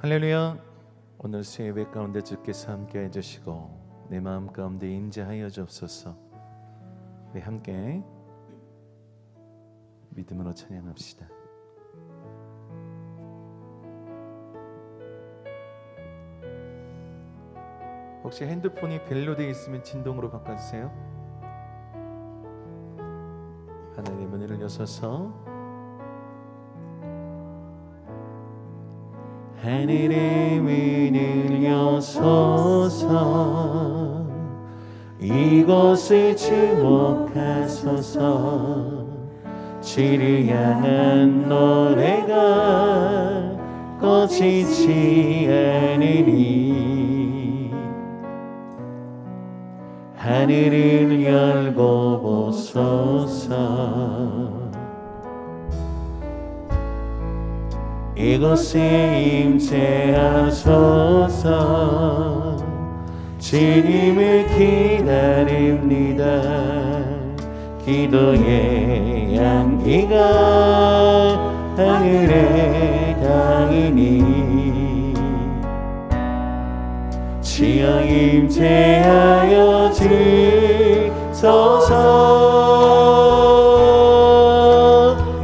할렐루야. 오늘 수요예배 가운데 주께서 함께 해주시고 내 마음 가운데 임재하여 주옵소서. 우리 함께 믿음으로 찬양합시다. 혹시 핸드폰이 벨로 되어 있으면 진동으로 바꿔주세요. 하나님의 문을 여셔서 하늘의 문을 여소서, 이곳을 주목하소서. 주를 향한 노래가 꺼지지 않으니 하늘을 열고 보소서. 이곳에 임재하소서. 주님을 기다립니다. 기도의 향기가 하늘에 닿으니 주여 임재하여 주소서.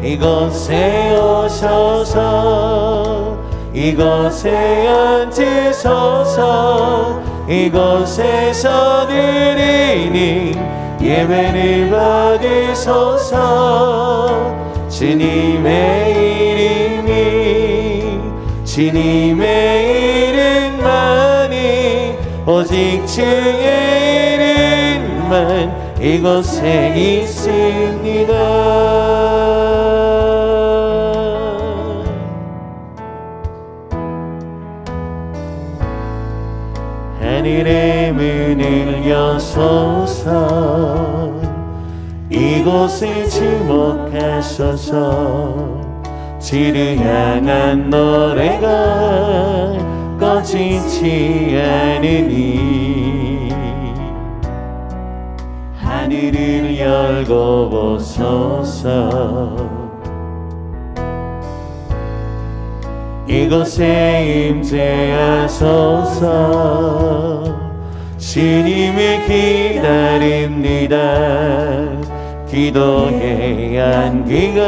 이곳에 오셔서 이곳에 앉으소서. 이곳에서 드리는 예배를 받으소서. 주님의 이름만이 오직 주의 이름만 이곳에 있습니다. 하늘의 문을 여소서. 이곳을 주목하소서. 주를 향한 노래가 꺼지지 않으니 하늘을 열고 보소서. 이곳에 임재하소서. 주님을 기다립니다. 기도의 향기가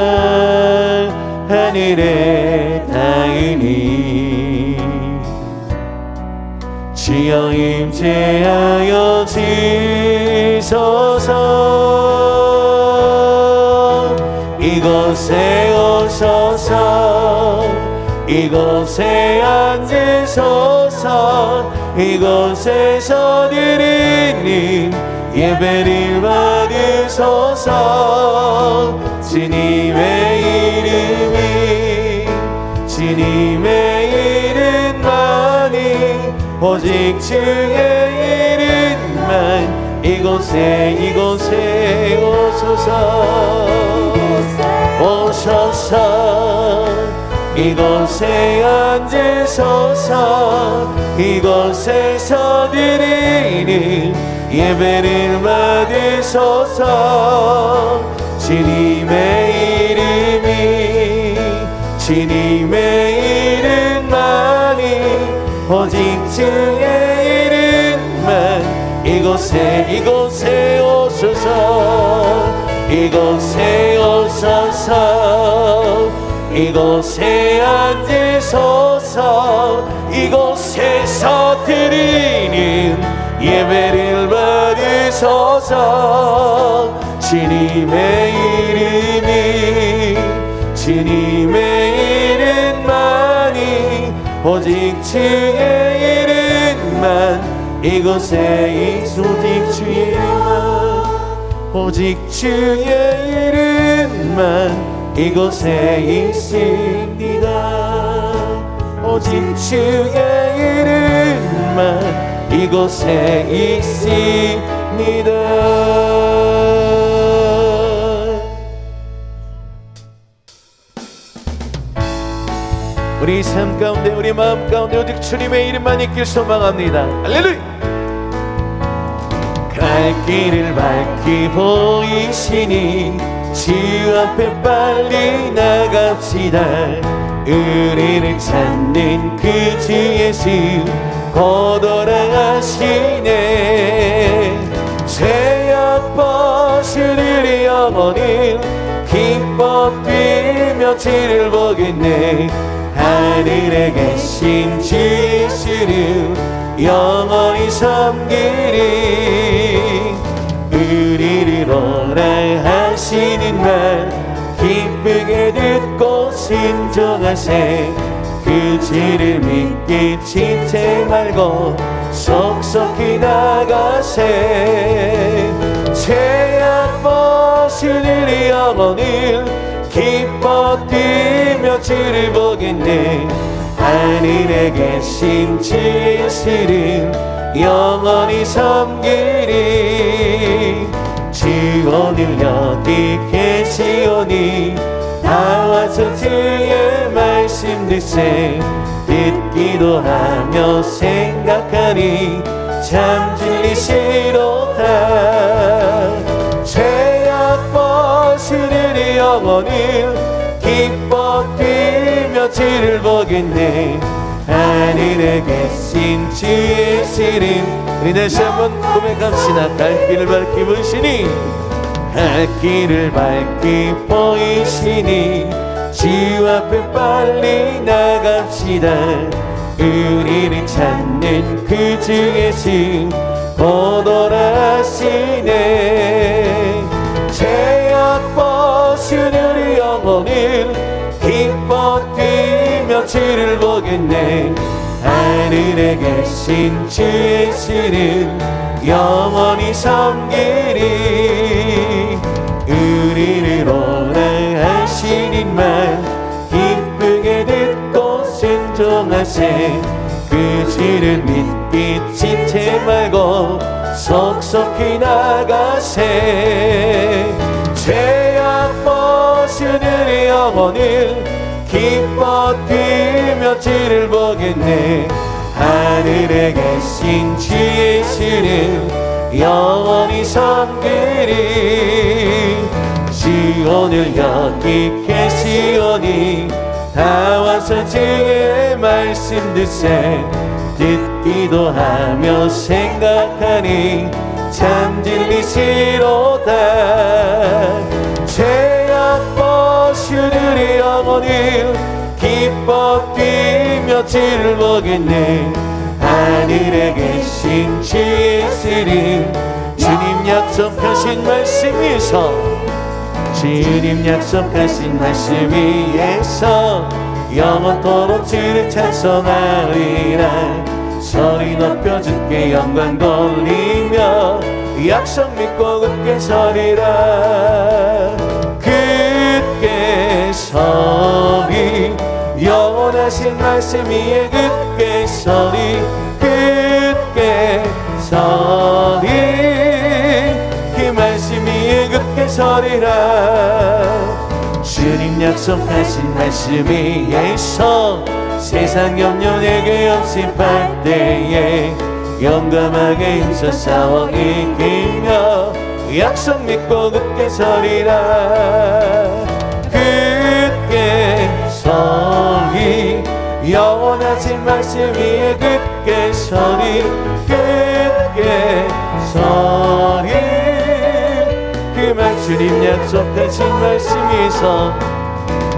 하늘에 닿으니 주여 임재하여 주소서. 이곳에 오소서. 이곳에 앉으소서. 이곳에서 드리는 예배를 받으소서. 주님의 이름만이 오직 주의 이름만 이곳에 오소서. 이곳에 앉으소서. 이곳에서 드리는 예배를 받으소서. 주님의 이름만이 오직 주의 이름만 이곳에 오소서. 이곳에 오소서. 이곳에 앉으소서. 이곳에서 드리는 예배를 받으소서. 주님의 이름만이 오직 주의 이름만 이곳에 오직 주의 이름만 오직 주의 이름만 이곳에 있습니다. 오직 주의 이름만 이곳에 있습니다. 우리 삶 가운데 우리 마음 가운데 오직 주님의 이름만 있길 소망합니다. 할렐루야. 갈 길을 밝히 보이시니 주 앞에 빨리 나갑시다. 우리를 찾는 그 주 예수 곧 돌아가시네. 죄악 벗으리 영혼을 기뻐 뛰며 주를 보겠네. 하늘에 계신 주 예수를 영원히 섬기리. 우리를 오라 하시는 말 기쁘게 듣고 순종하세. 그 주를 믿기 지체 말고 속속히 나가세. 죄악 벗으리 영혼을 기뻐 뛰며 주를 보겠네. 하늘에 계신 주 예수를 영원히 섬기리. 주 오늘 여기 계시오니 다 와서 주의 말씀 듣세. 듣기도 하며 생각하니 참 진리시로다. 죄악 벗으리 영혼을 기뻐 뛰며 주를 보겠네. 하늘에 계신 주 예수를 우리 다시 한번 고백합시다. 갈 길을 밝히 보이시니 갈 길을 밝히 보이시니 주 앞에 빨리 나갑시다. 우리를 찾는 그 주 예수 곧 돌아가시네. 죄악 벗으리 영혼을 기뻐 뛰며 주를 보겠네. 하늘에 계신 주 예수를 영원히 섬기리. 우리를 오라 하시는 말 기쁘게 듣고 순종하세. 그 주를 믿기 지체 말고 속속히 나가세. 죄악 벗으리 영혼을 기뻐 뛰며 주를 보겠네. 하늘에 계신 주 예수를 영원히 섬기리. 주 오늘 여기 계시오니 다 와서 주의 말씀 듣세. 듣기도 하며 생각하니 참 진리시로다. 죄악 벗으리 영혼을 기뻐 뛰며 주를 보겠네. 하늘에 계신 주 예수를 주님 약속하신 말씀 위에서 주님 약속하신 말씀 위에서 영원토록 주를 찬송하리라. 소리 높여 주께 영광 돌리며 약속 믿고 굳게 서리라. 굳게 서리 영원하신 말씀 위에 굳게 서리. 굳게 서리 그 말씀 위에 굳게 서리라. 주님 약속하신 말씀 위에서 세상 염려 내게 없이할 때에 용감하게 힘써 싸워 이기며 약속 믿고 굳게 서리라. 굳게 서리 영원하신 말씀 위에 굳게 서리. 굳게 서리 그 말 주님 약속하신 말씀 위에서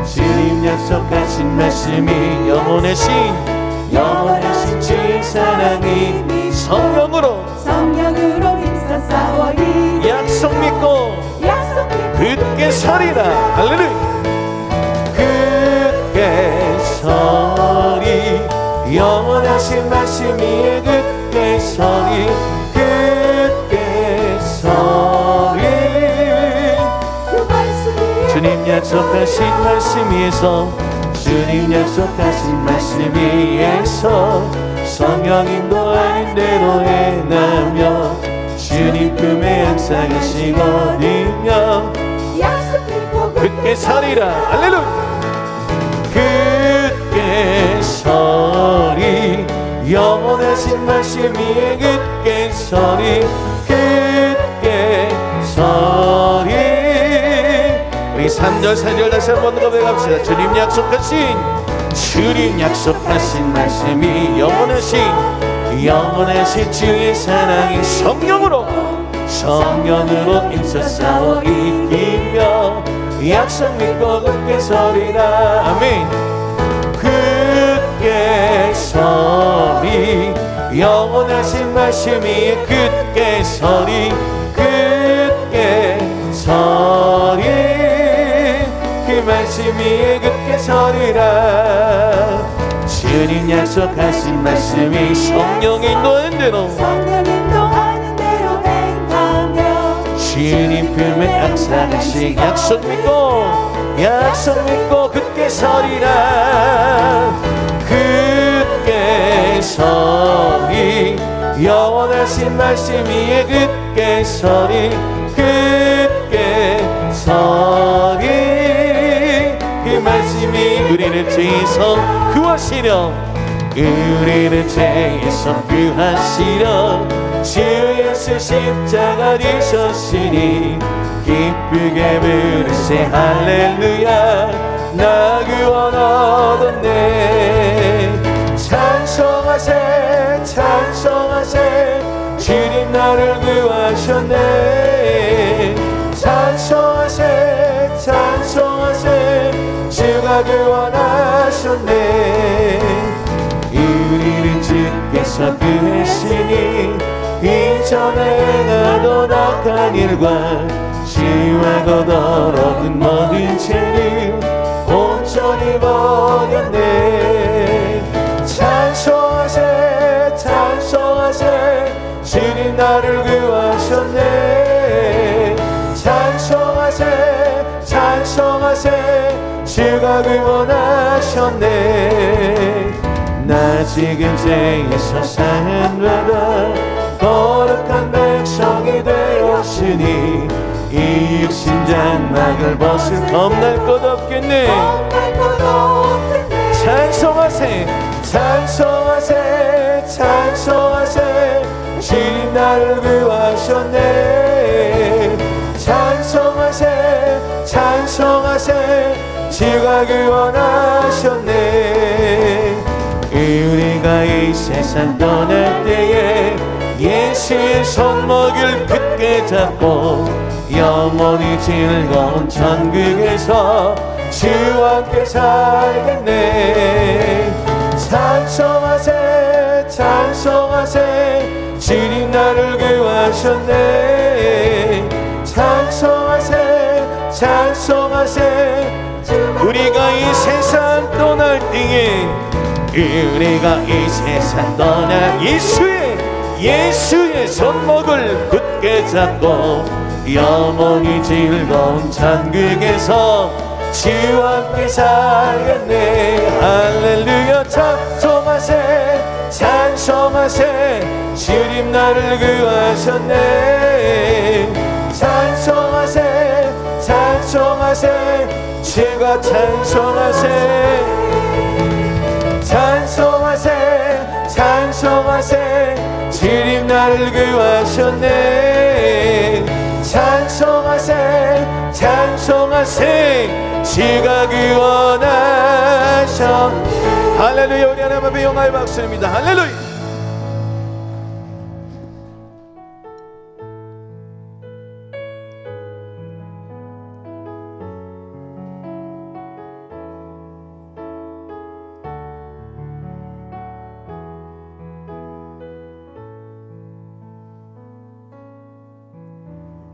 주님 약속하신 말씀이 영원하신 주의 사랑이 성령으로 힘써 싸워 이기며 약속 믿고 굳게 서리라. 할렐루야. 굳게 서리 영원하신 말씀 위에 굳게 서리. 굳게 서리 주님 약속하신 말씀 위에서 주님 약속하신 말씀 위에서 성령 인도하는 대로 행하며 주님 품에 항상 계시거든요. 굳게 서리라. 할렐루야. 굳게 서리 영원하신 말씀 위에 굳게 서리. 굳게 서리 우리 3절 4절 다시 한번 고백합시다. 주님 약속하신 주님 약속하신 말씀이 영원하신 주의 사랑이 성령으로 임서 싸워 이기며 약속 믿고 굳게 서리라. 아멘. 굳게 서리 영원하신 말씀이 굳게 서리 그 말씀이 굳게 서리라. 주님 약속하신 말씀이 성령 인도하는 대로 행하며 주님 품에 항상씩 약속 믿고 굳게 서리라. 굳게 서리 영원하신 말씀이 굳게 서리 그 말씀이 우리를 죄에서 구하시려 주 예수 십자가 지셨으니 기쁘게 부르세 할렐루야 나 구원 얻었네. 찬송하세 주님 나를 구하셨네. 찬송하세 주가 구원하셨네. 우리를 주께서 구했으니 이전에 행하던 악한 일과 죄와 거더러운 모든 죄를 온전히 버렸네. 찬송하세 주님 나를 구하셨네. 찬송하세 주가 구원하셨네. 나 지금 죄에서 사함받아 거룩한 백성이 되었으니 이 육신 장막을 벗을 겁날 것 없겠네. 찬송하세 주님 나를 구하셨네. 찬송하세 주가 구원하셨네. 우리가 이 세상 떠날 때에 예수의 손목을 굳게 잡고 영원히 즐거운 천국에서 주와 함께 살겠네. 찬송하세 주님 나를 구하셨네. 찬송하세 우리가 이 세상 떠날 때에 예수의 손목을 굳게 잡고 영원히 즐거운 천국에서 주와 함께 살겠네. 할렐루야. 찬송하세 주님 나를 구하셨네. 찬송하세 주가 찬송하세 주님 나를 구하셨네. 찬송하세 주가 구원하셨. 할렐루야. 우리 하나님 앞에 영광의 박수입니다. 할렐루야.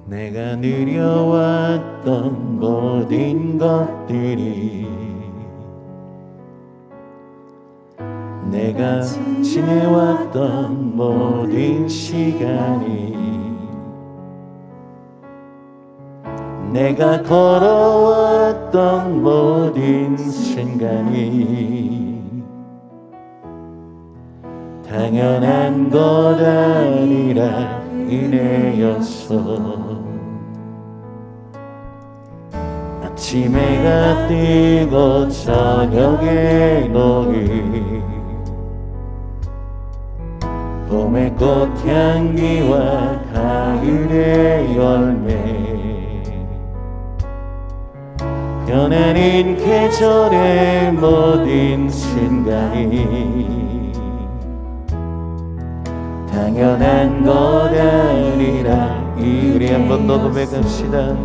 내가 누려왔던 모든 것들이 내가 지내왔던 모든 시간이 내가 걸어왔던 모든 순간이 당연한 것 아니라 은혜였어. 아침에 해가 뜨고 저녁에 녹이 봄의 꽃향기와 가을의 열매 변하는 계절의 모든 순간이 당연한 것 아니라. 우리 한 번 더 고백합시다.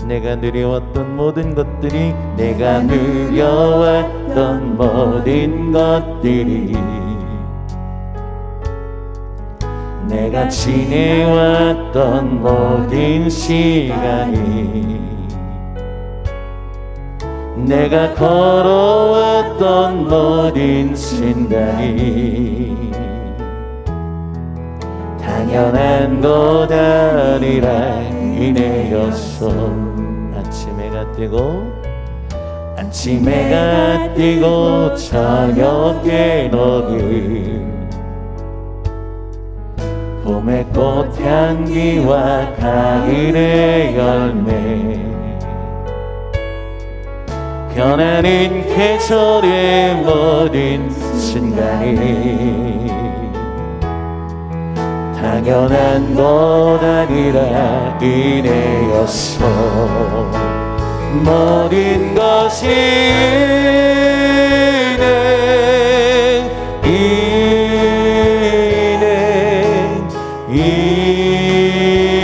내가 누려왔던 모든 것들이, 내가 누려왔던 모든 것들이, 내가 지내왔던 모든 시간이, 내가 걸어왔던 모든 순간이 당연한 것 아니라 은혜였소. 아침 해가 뜨고 저녁에 녹은 봄의 꽃향기와 가을의 열매, 변하는 계절의 모든 순간이 당연한 것 아니라 은혜였어. 모든 것이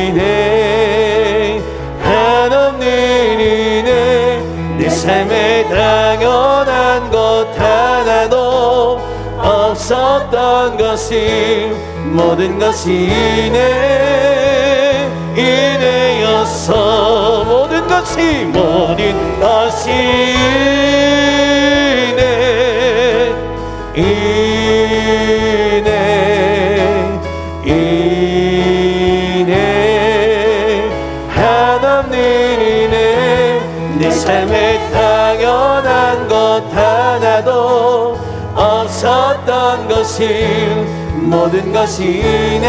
은혜 한없는 은혜. 내 삶에 당연한 것 하나도 없었던 것이, 모든 것이 은혜였어. 모든 것이 은혜 한없는 은혜. 내 삶에 당연한 것 하나도 없었던 것이, 모든 것이 은혜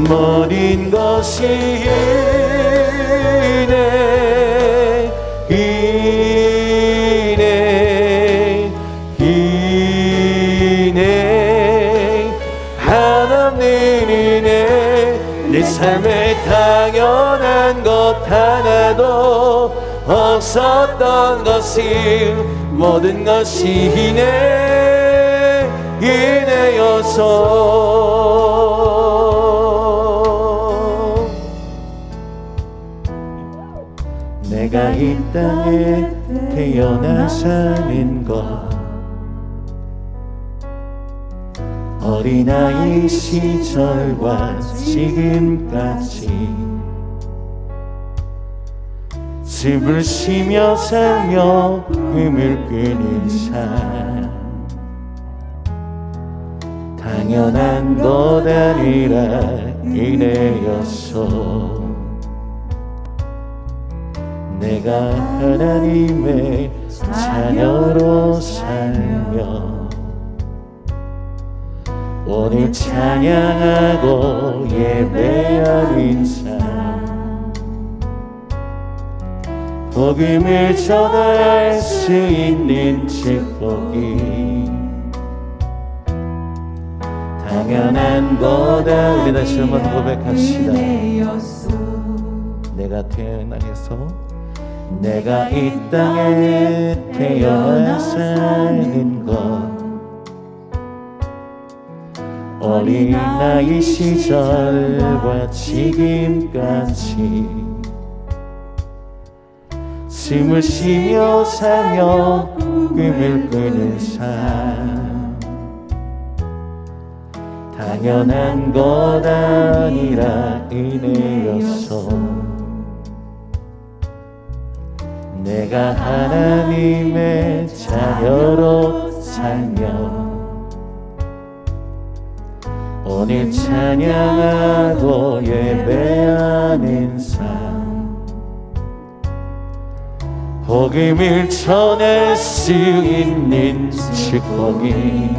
모든 것이 은혜 한없는 은혜. 내 삶에 당연한 것 하나도 없었던 것이, 모든 것이 은혜여서. 내가 이 땅에 태어나 사는 것, 어린아이 시절과 지금까지 즙을 쉬며 살며 꿈을 꾸는 삶, 당연한 것 아니라 은혜였어. 내가 하나님의 자녀로 살며 오늘 찬양하고 예배하는 삶, 복음을 전할 수 있는 축복이 당연한 거다. 우리 다시 한번 고백합시다. 내가 태어나서, 내가 이 땅에 태어나 사는 것, 어린아이 시절과 지금까지 숨을 쉬며 살며 꿈을 꾸는 삶, 당연한 것 아니라 은혜였어. 내가 하나님의 자녀로 살며 오늘 찬양하고 예배하는 삶, 복음을 전할 수 있는 축복이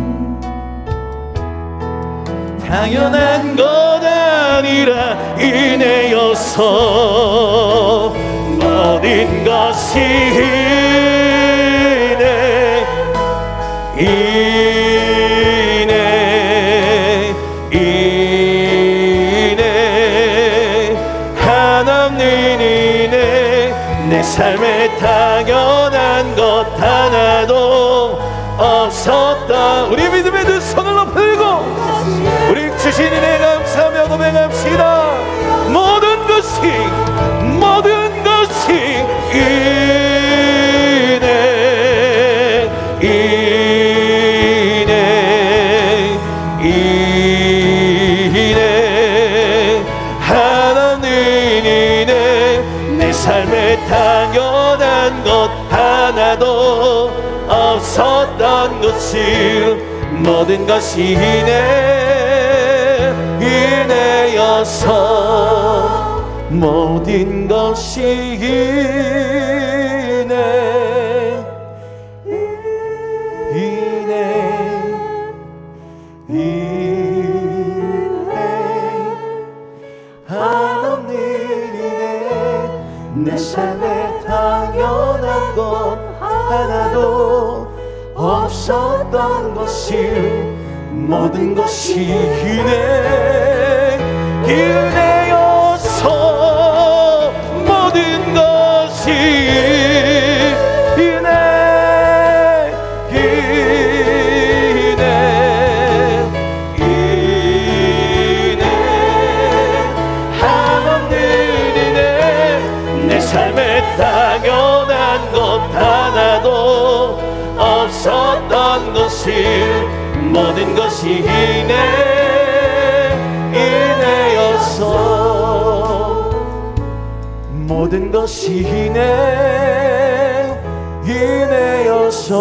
당연한 것 아니라 은혜여서. 모든 것이 은혜 삶에 당연한 것 하나도 없었다. 우리 믿음의 두 손을 높이고 우리 주신 은혜 감사하며 고백합시다. 모든 것이 이네 하나님 이네 내 삶에 당연한 것 하나도 없었던 것이 모든 것이 이네여서 모든 것이 하나님 이네 내 삶에 당연한 것 하나도 없었던 것이 모든 것이 이네여서 모든 것이 삶에 당연한 것 하나도 없었던 것이 모든 것이 이네여서 모든 것이 이네여서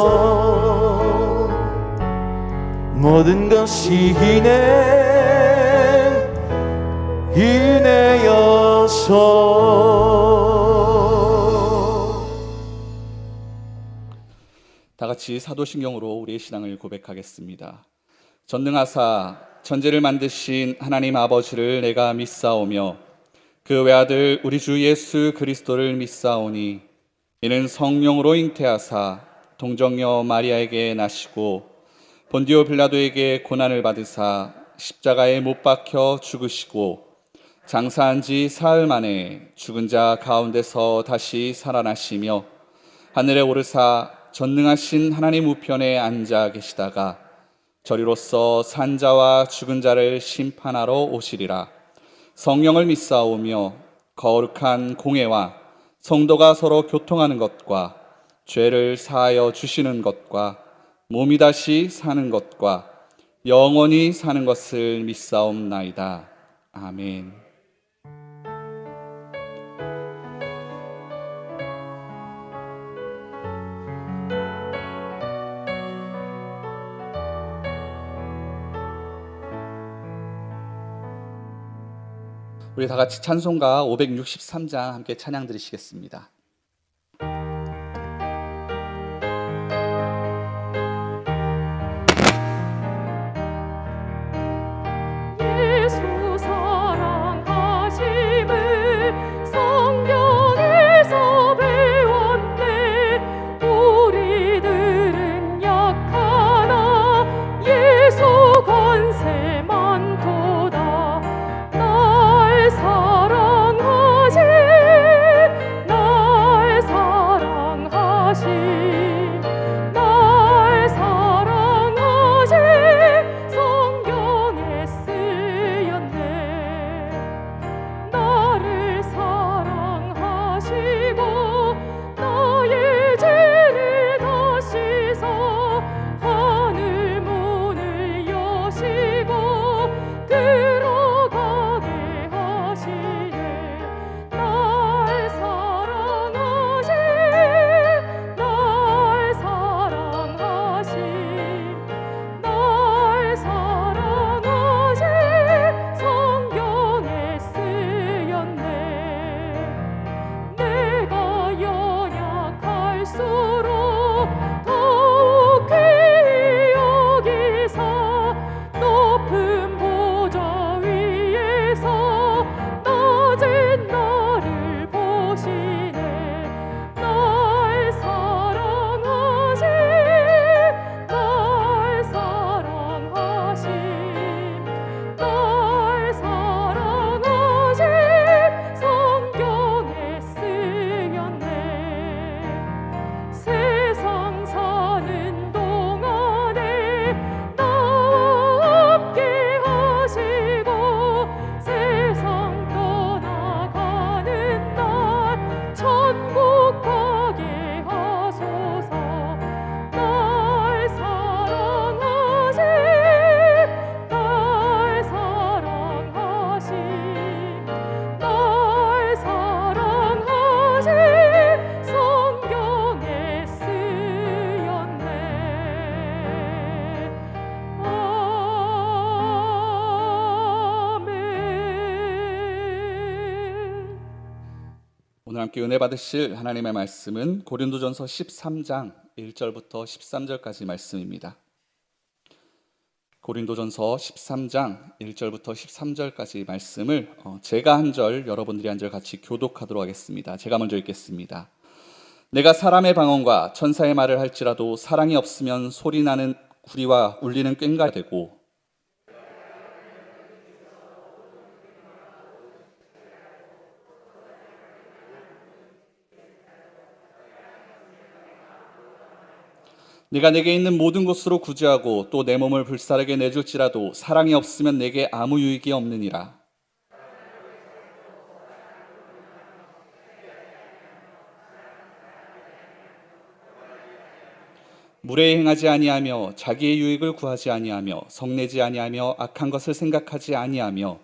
모든 것이 이네여서. 다 같이 사도신경으로 우리의 신앙을 고백하겠습니다. 전능하사 천지를 만드신 하나님 아버지를 내가 믿사오며 그 외아들 우리 주 예수 그리스도를 믿사오니 이는 성령으로 잉태하사 동정녀 마리아에게 나시고 본디오 빌라도에게 고난을 받으사 십자가에 못 박혀 죽으시고 장사한 지 사흘 만에 죽은 자 가운데서 다시 살아나시며 하늘에 오르사 전능하신 하나님 우편에 앉아 계시다가 저리로서 산자와 죽은 자를 심판하러 오시리라. 성령을 믿사오며 거룩한 공회와 성도가 서로 교통하는 것과 죄를 사하여 주시는 것과 몸이 다시 사는 것과 영원히 사는 것을 믿사옵나이다. 아멘. 우리 다 같이 찬송가 563장 함께 찬양 드리시겠습니다. 예수 사랑하심을 성경에서 배웠네. 우리들은 약하나 예수 권세 많도다. 날 사랑하신 날 오늘 함께 은혜 받으실 하나님의 말씀은 고린도전서 13장 1절부터 13절까지 말씀입니다. 고린도전서 13장 1절부터 13절까지 말씀을 제가 한 절, 여러분들이 한 절 같이 교독하도록 하겠습니다. 제가 먼저 읽겠습니다. 내가 사람의 방언과 천사의 말을 할지라도 사랑이 없으면 소리나는 구리와 울리는 꽹과가 되고 네가 내게 있는 모든 것으로 구제하고 또 내 몸을 불사르게 내줄지라도 사랑이 없으면 내게 아무 유익이 없느니라. 무례히 행하지 아니하며 자기의 유익을 구하지 아니하며 성내지 아니하며 악한 것을 생각하지 아니하며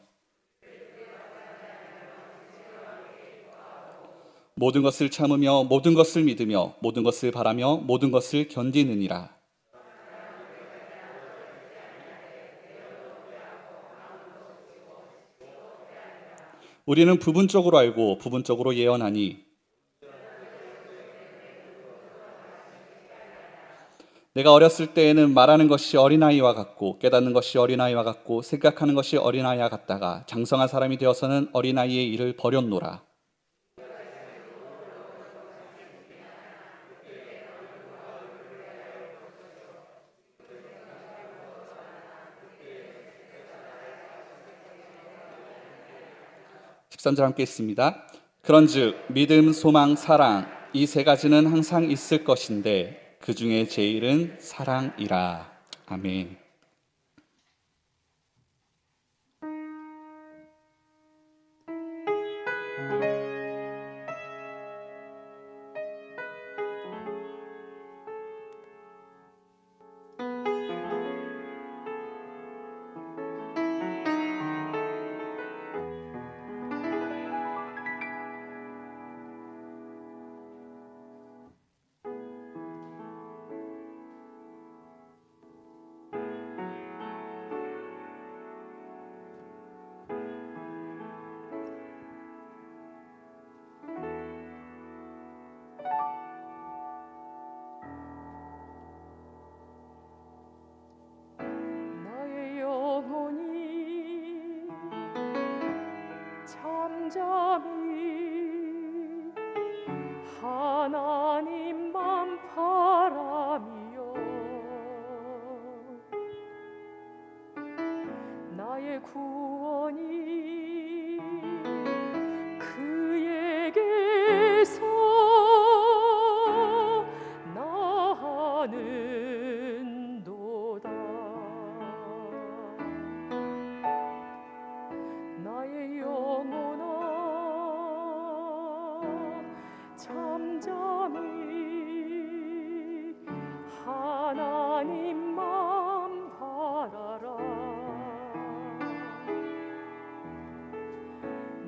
모든 것을 참으며 모든 것을 믿으며 모든 것을 바라며 모든 것을 견디느니라. 우리는 부분적으로 알고 부분적으로 예언하니 내가 어렸을 때에는 말하는 것이 어린아이와 같고 깨닫는 것이 어린아이와 같고 생각하는 것이 어린아이와 같다가 장성한 사람이 되어서는 어린아이의 일을 버렸노라. 13절 함께 있습니다. 그런즉 믿음, 소망, 사랑 이 세 가지는 항상 있을 것인데 그 중에 제일은 사랑이라. 아멘. 나의 영혼이 잠잠히 하나님만 바라며 나의 구원이 그에게서 나는도다. 나의 영혼아 잠잠히 하나님만 바라라.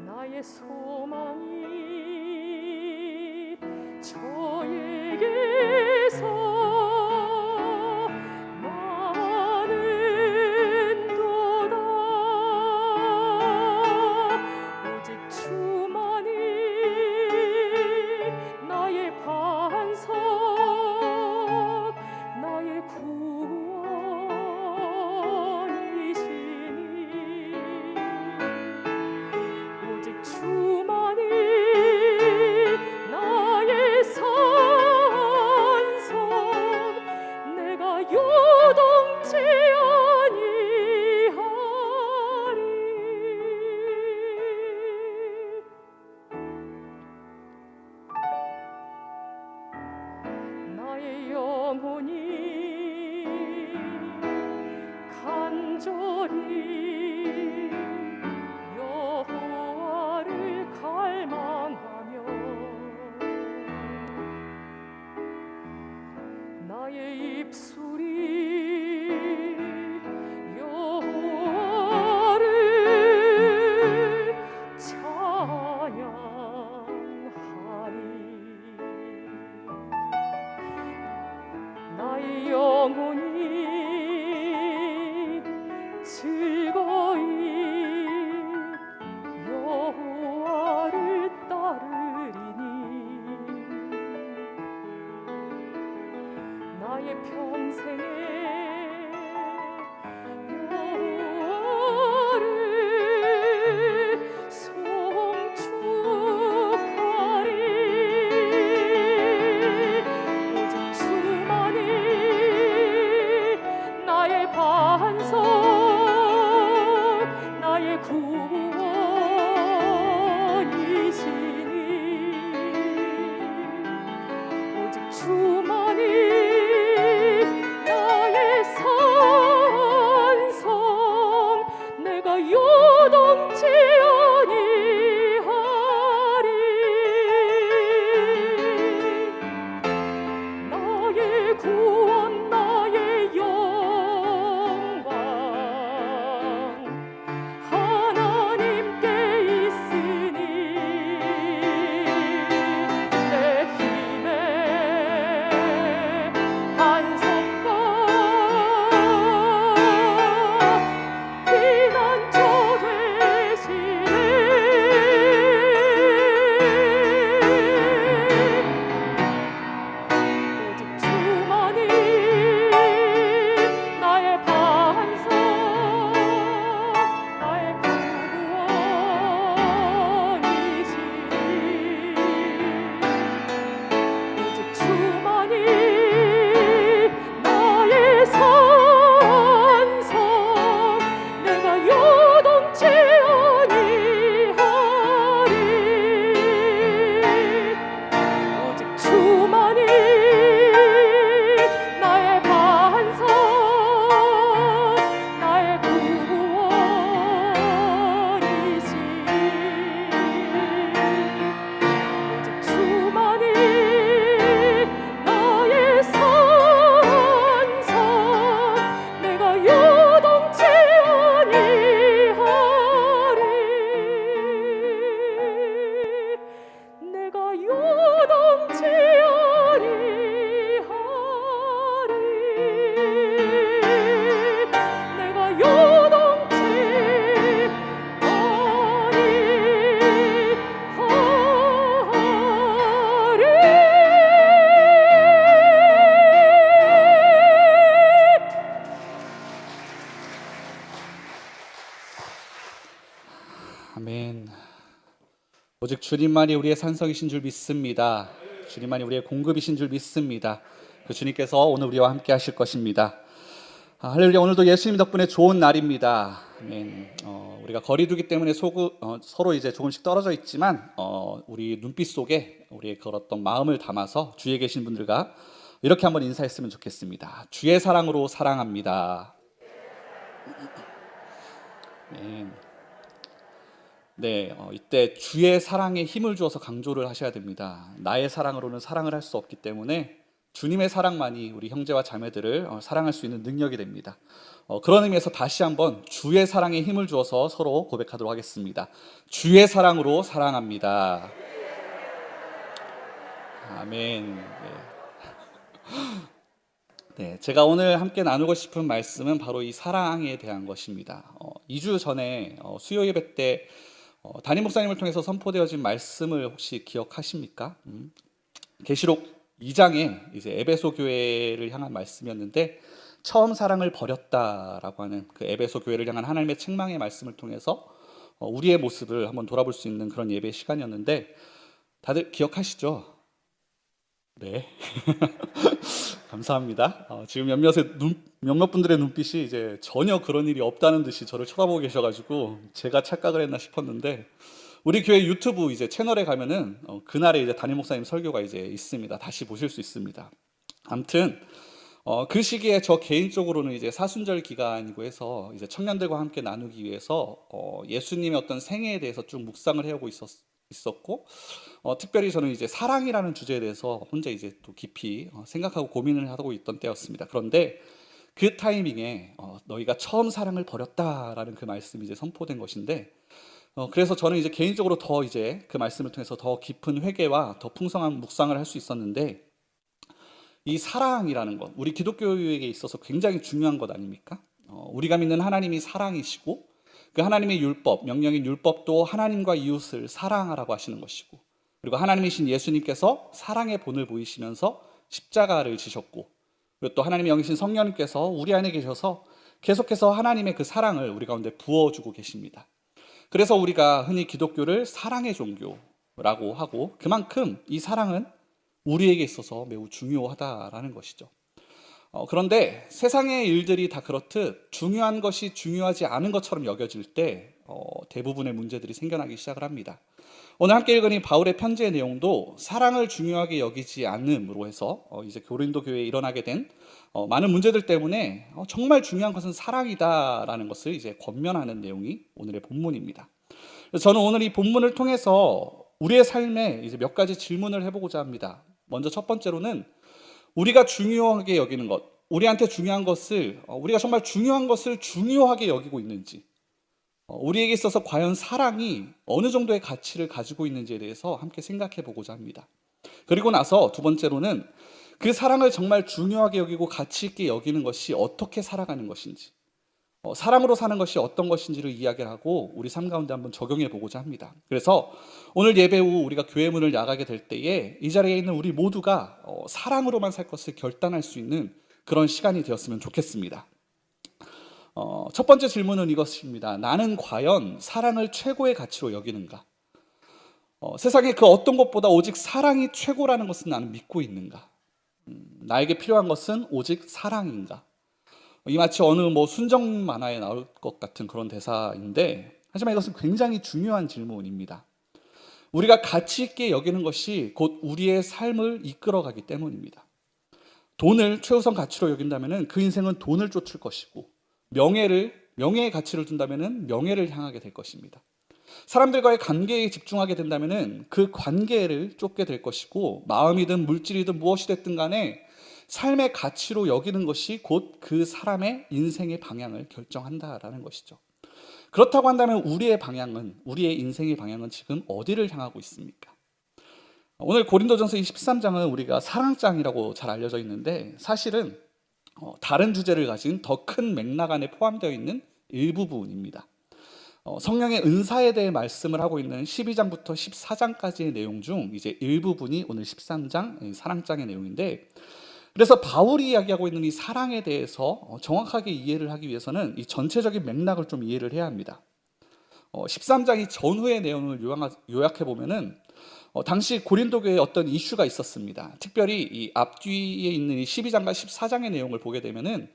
나의 소망이 저에게서 나는도다. 오직 주만이 나의 반석, 나의 구원이시니 오직 주만이 나의 산 아멘. 오직 주님만이 우리의 산성이신 줄 믿습니다. 주님만이 우리의 공급이신 줄 믿습니다. 그 주님께서 오늘 우리와 함께 하실 것입니다. 할렐루야. 오늘도 예수님 덕분에 좋은 날입니다. 아멘. 우리가 거리두기 때문에 서로 이제 조금씩 떨어져 있지만 우리 눈빛 속에 우리의 걸었던 마음을 담아서 주위에 계신 분들과 이렇게 한번 인사했으면 좋겠습니다. 주의 사랑으로 사랑합니다. 아멘. 네, 이때 주의 사랑에 힘을 주어서 강조를 하셔야 됩니다. 나의 사랑으로는 사랑을 할 수 없기 때문에 주님의 사랑만이 우리 형제와 자매들을 사랑할 수 있는 능력이 됩니다. 그런 의미에서 다시 한번 주의 사랑에 힘을 주어서 서로 고백하도록 하겠습니다. 주의 사랑으로 사랑합니다. 아멘. 네, 제가 오늘 함께 나누고 싶은 말씀은 바로 이 사랑에 대한 것입니다. 2주 전에 수요 예배 때 담임 목사님을 통해서 선포되어진 말씀을 혹시 기억하십니까? 계시록 2장에 이제 에베소 교회를 향한 말씀이었는데 처음 사랑을 버렸다라고 하는 그 에베소 교회를 향한 하나님의 책망의 말씀을 통해서 우리의 모습을 한번 돌아볼 수 있는 그런 예배 시간이었는데 다들 기억하시죠? 네. 감사합니다. 지금 몇몇 분들의 눈빛이 이제 전혀 그런 일이 없다는 듯이 저를 쳐다보고 계셔가지고 제가 착각을 했나 싶었는데 우리 교회 유튜브 이제 채널에 가면은 그날에 이제 담임 목사님 설교가 이제 있습니다. 다시 보실 수 있습니다. 아무튼 그 시기에 저 개인적으로는 이제 사순절 기간이고 해서 이제 청년들과 함께 나누기 위해서 예수님의 어떤 생애에 대해서 쭉 묵상을 해오고 있었고 특별히 저는 이제 사랑이라는 주제에 대해서 혼자 이제 또 깊이 생각하고 고민을 하고 있던 때였습니다. 그런데 그 타이밍에 너희가 처음 사랑을 버렸다라는 그 말씀이 이제 선포된 것인데 그래서 저는 이제 개인적으로 더 이제 그 말씀을 통해서 더 깊은 회개와 더 풍성한 묵상을 할 수 있었는데 이 사랑이라는 것, 우리 기독교에게 있어서 굉장히 중요한 것 아닙니까? 우리가 믿는 하나님이 사랑이시고 그 하나님의 율법, 명령인 율법도 하나님과 이웃을 사랑하라고 하시는 것이고 그리고 하나님이신 예수님께서 사랑의 본을 보이시면서 십자가를 지셨고 그리고 또 하나님의 영이신 성령님께서 우리 안에 계셔서 계속해서 하나님의 그 사랑을 우리 가운데 부어주고 계십니다. 그래서 우리가 흔히 기독교를 사랑의 종교라고 하고 그만큼 이 사랑은 우리에게 있어서 매우 중요하다라는 것이죠. 그런데 세상의 일들이 다 그렇듯 중요한 것이 중요하지 않은 것처럼 여겨질 때 대부분의 문제들이 생겨나기 시작을 합니다. 오늘 함께 읽은 이 바울의 편지의 내용도 사랑을 중요하게 여기지 않음으로 해서 이제 고린도 교회에 일어나게 된 많은 문제들 때문에 정말 중요한 것은 사랑이다라는 것을 이제 권면하는 내용이 오늘의 본문입니다. 그래서 저는 오늘 이 본문을 통해서 우리의 삶에 이제 몇 가지 질문을 해보고자 합니다. 먼저 첫 번째로는 우리가 중요하게 여기는 것, 우리한테 중요한 것을 우리가 정말 중요한 것을 중요하게 여기고 있는지, 우리에게 있어서 과연 사랑이 어느 정도의 가치를 가지고 있는지에 대해서 함께 생각해 보고자 합니다. 그리고 나서 두 번째로는 그 사랑을 정말 중요하게 여기고 가치 있게 여기는 것이 어떻게 살아가는 것인지, 사랑으로 사는 것이 어떤 것인지를 이야기하고 우리 삶 가운데 한번 적용해 보고자 합니다. 그래서 오늘 예배 후 우리가 교회 문을 나가게 될 때에 이 자리에 있는 우리 모두가 사랑으로만 살 것을 결단할 수 있는 그런 시간이 되었으면 좋겠습니다. 첫 번째 질문은 이것입니다. 나는 과연 사랑을 최고의 가치로 여기는가? 세상에 그 어떤 것보다 오직 사랑이 최고라는 것은 나는 믿고 있는가? 나에게 필요한 것은 오직 사랑인가? 이 마치 어느 순정 만화에 나올 것 같은 그런 대사인데 하지만 이것은 굉장히 중요한 질문입니다. 우리가 가치 있게 여기는 것이 곧 우리의 삶을 이끌어가기 때문입니다. 돈을 최우선 가치로 여긴다면 그 인생은 돈을 쫓을 것이고 명예의 가치를 둔다면 명예를 향하게 될 것입니다. 사람들과의 관계에 집중하게 된다면 그 관계를 쫓게 될 것이고 마음이든 물질이든 무엇이 됐든 간에 삶의 가치로 여기는 것이 곧 그 사람의 인생의 방향을 결정한다라는 것이죠. 그렇다고 한다면 우리의 인생의 방향은 지금 어디를 향하고 있습니까? 오늘 고린도전서 23장은 우리가 사랑장이라고 잘 알려져 있는데 사실은 다른 주제를 가진 더 큰 맥락 안에 포함되어 있는 일부분입니다. 성령의 은사에 대해 말씀을 하고 있는 12장부터 14장까지의 내용 중 이제 일부분이 오늘 13장 사랑장의 내용인데 그래서 바울이 이야기하고 있는 이 사랑에 대해서 정확하게 이해를 하기 위해서는 이 전체적인 맥락을 좀 이해를 해야 합니다. 13장이 전후의 내용을 요약해 보면은 당시 고린도 교회에 어떤 이슈가 있었습니다. 특별히 이 앞뒤에 있는 이 12장과 14장의 내용을 보게 되면은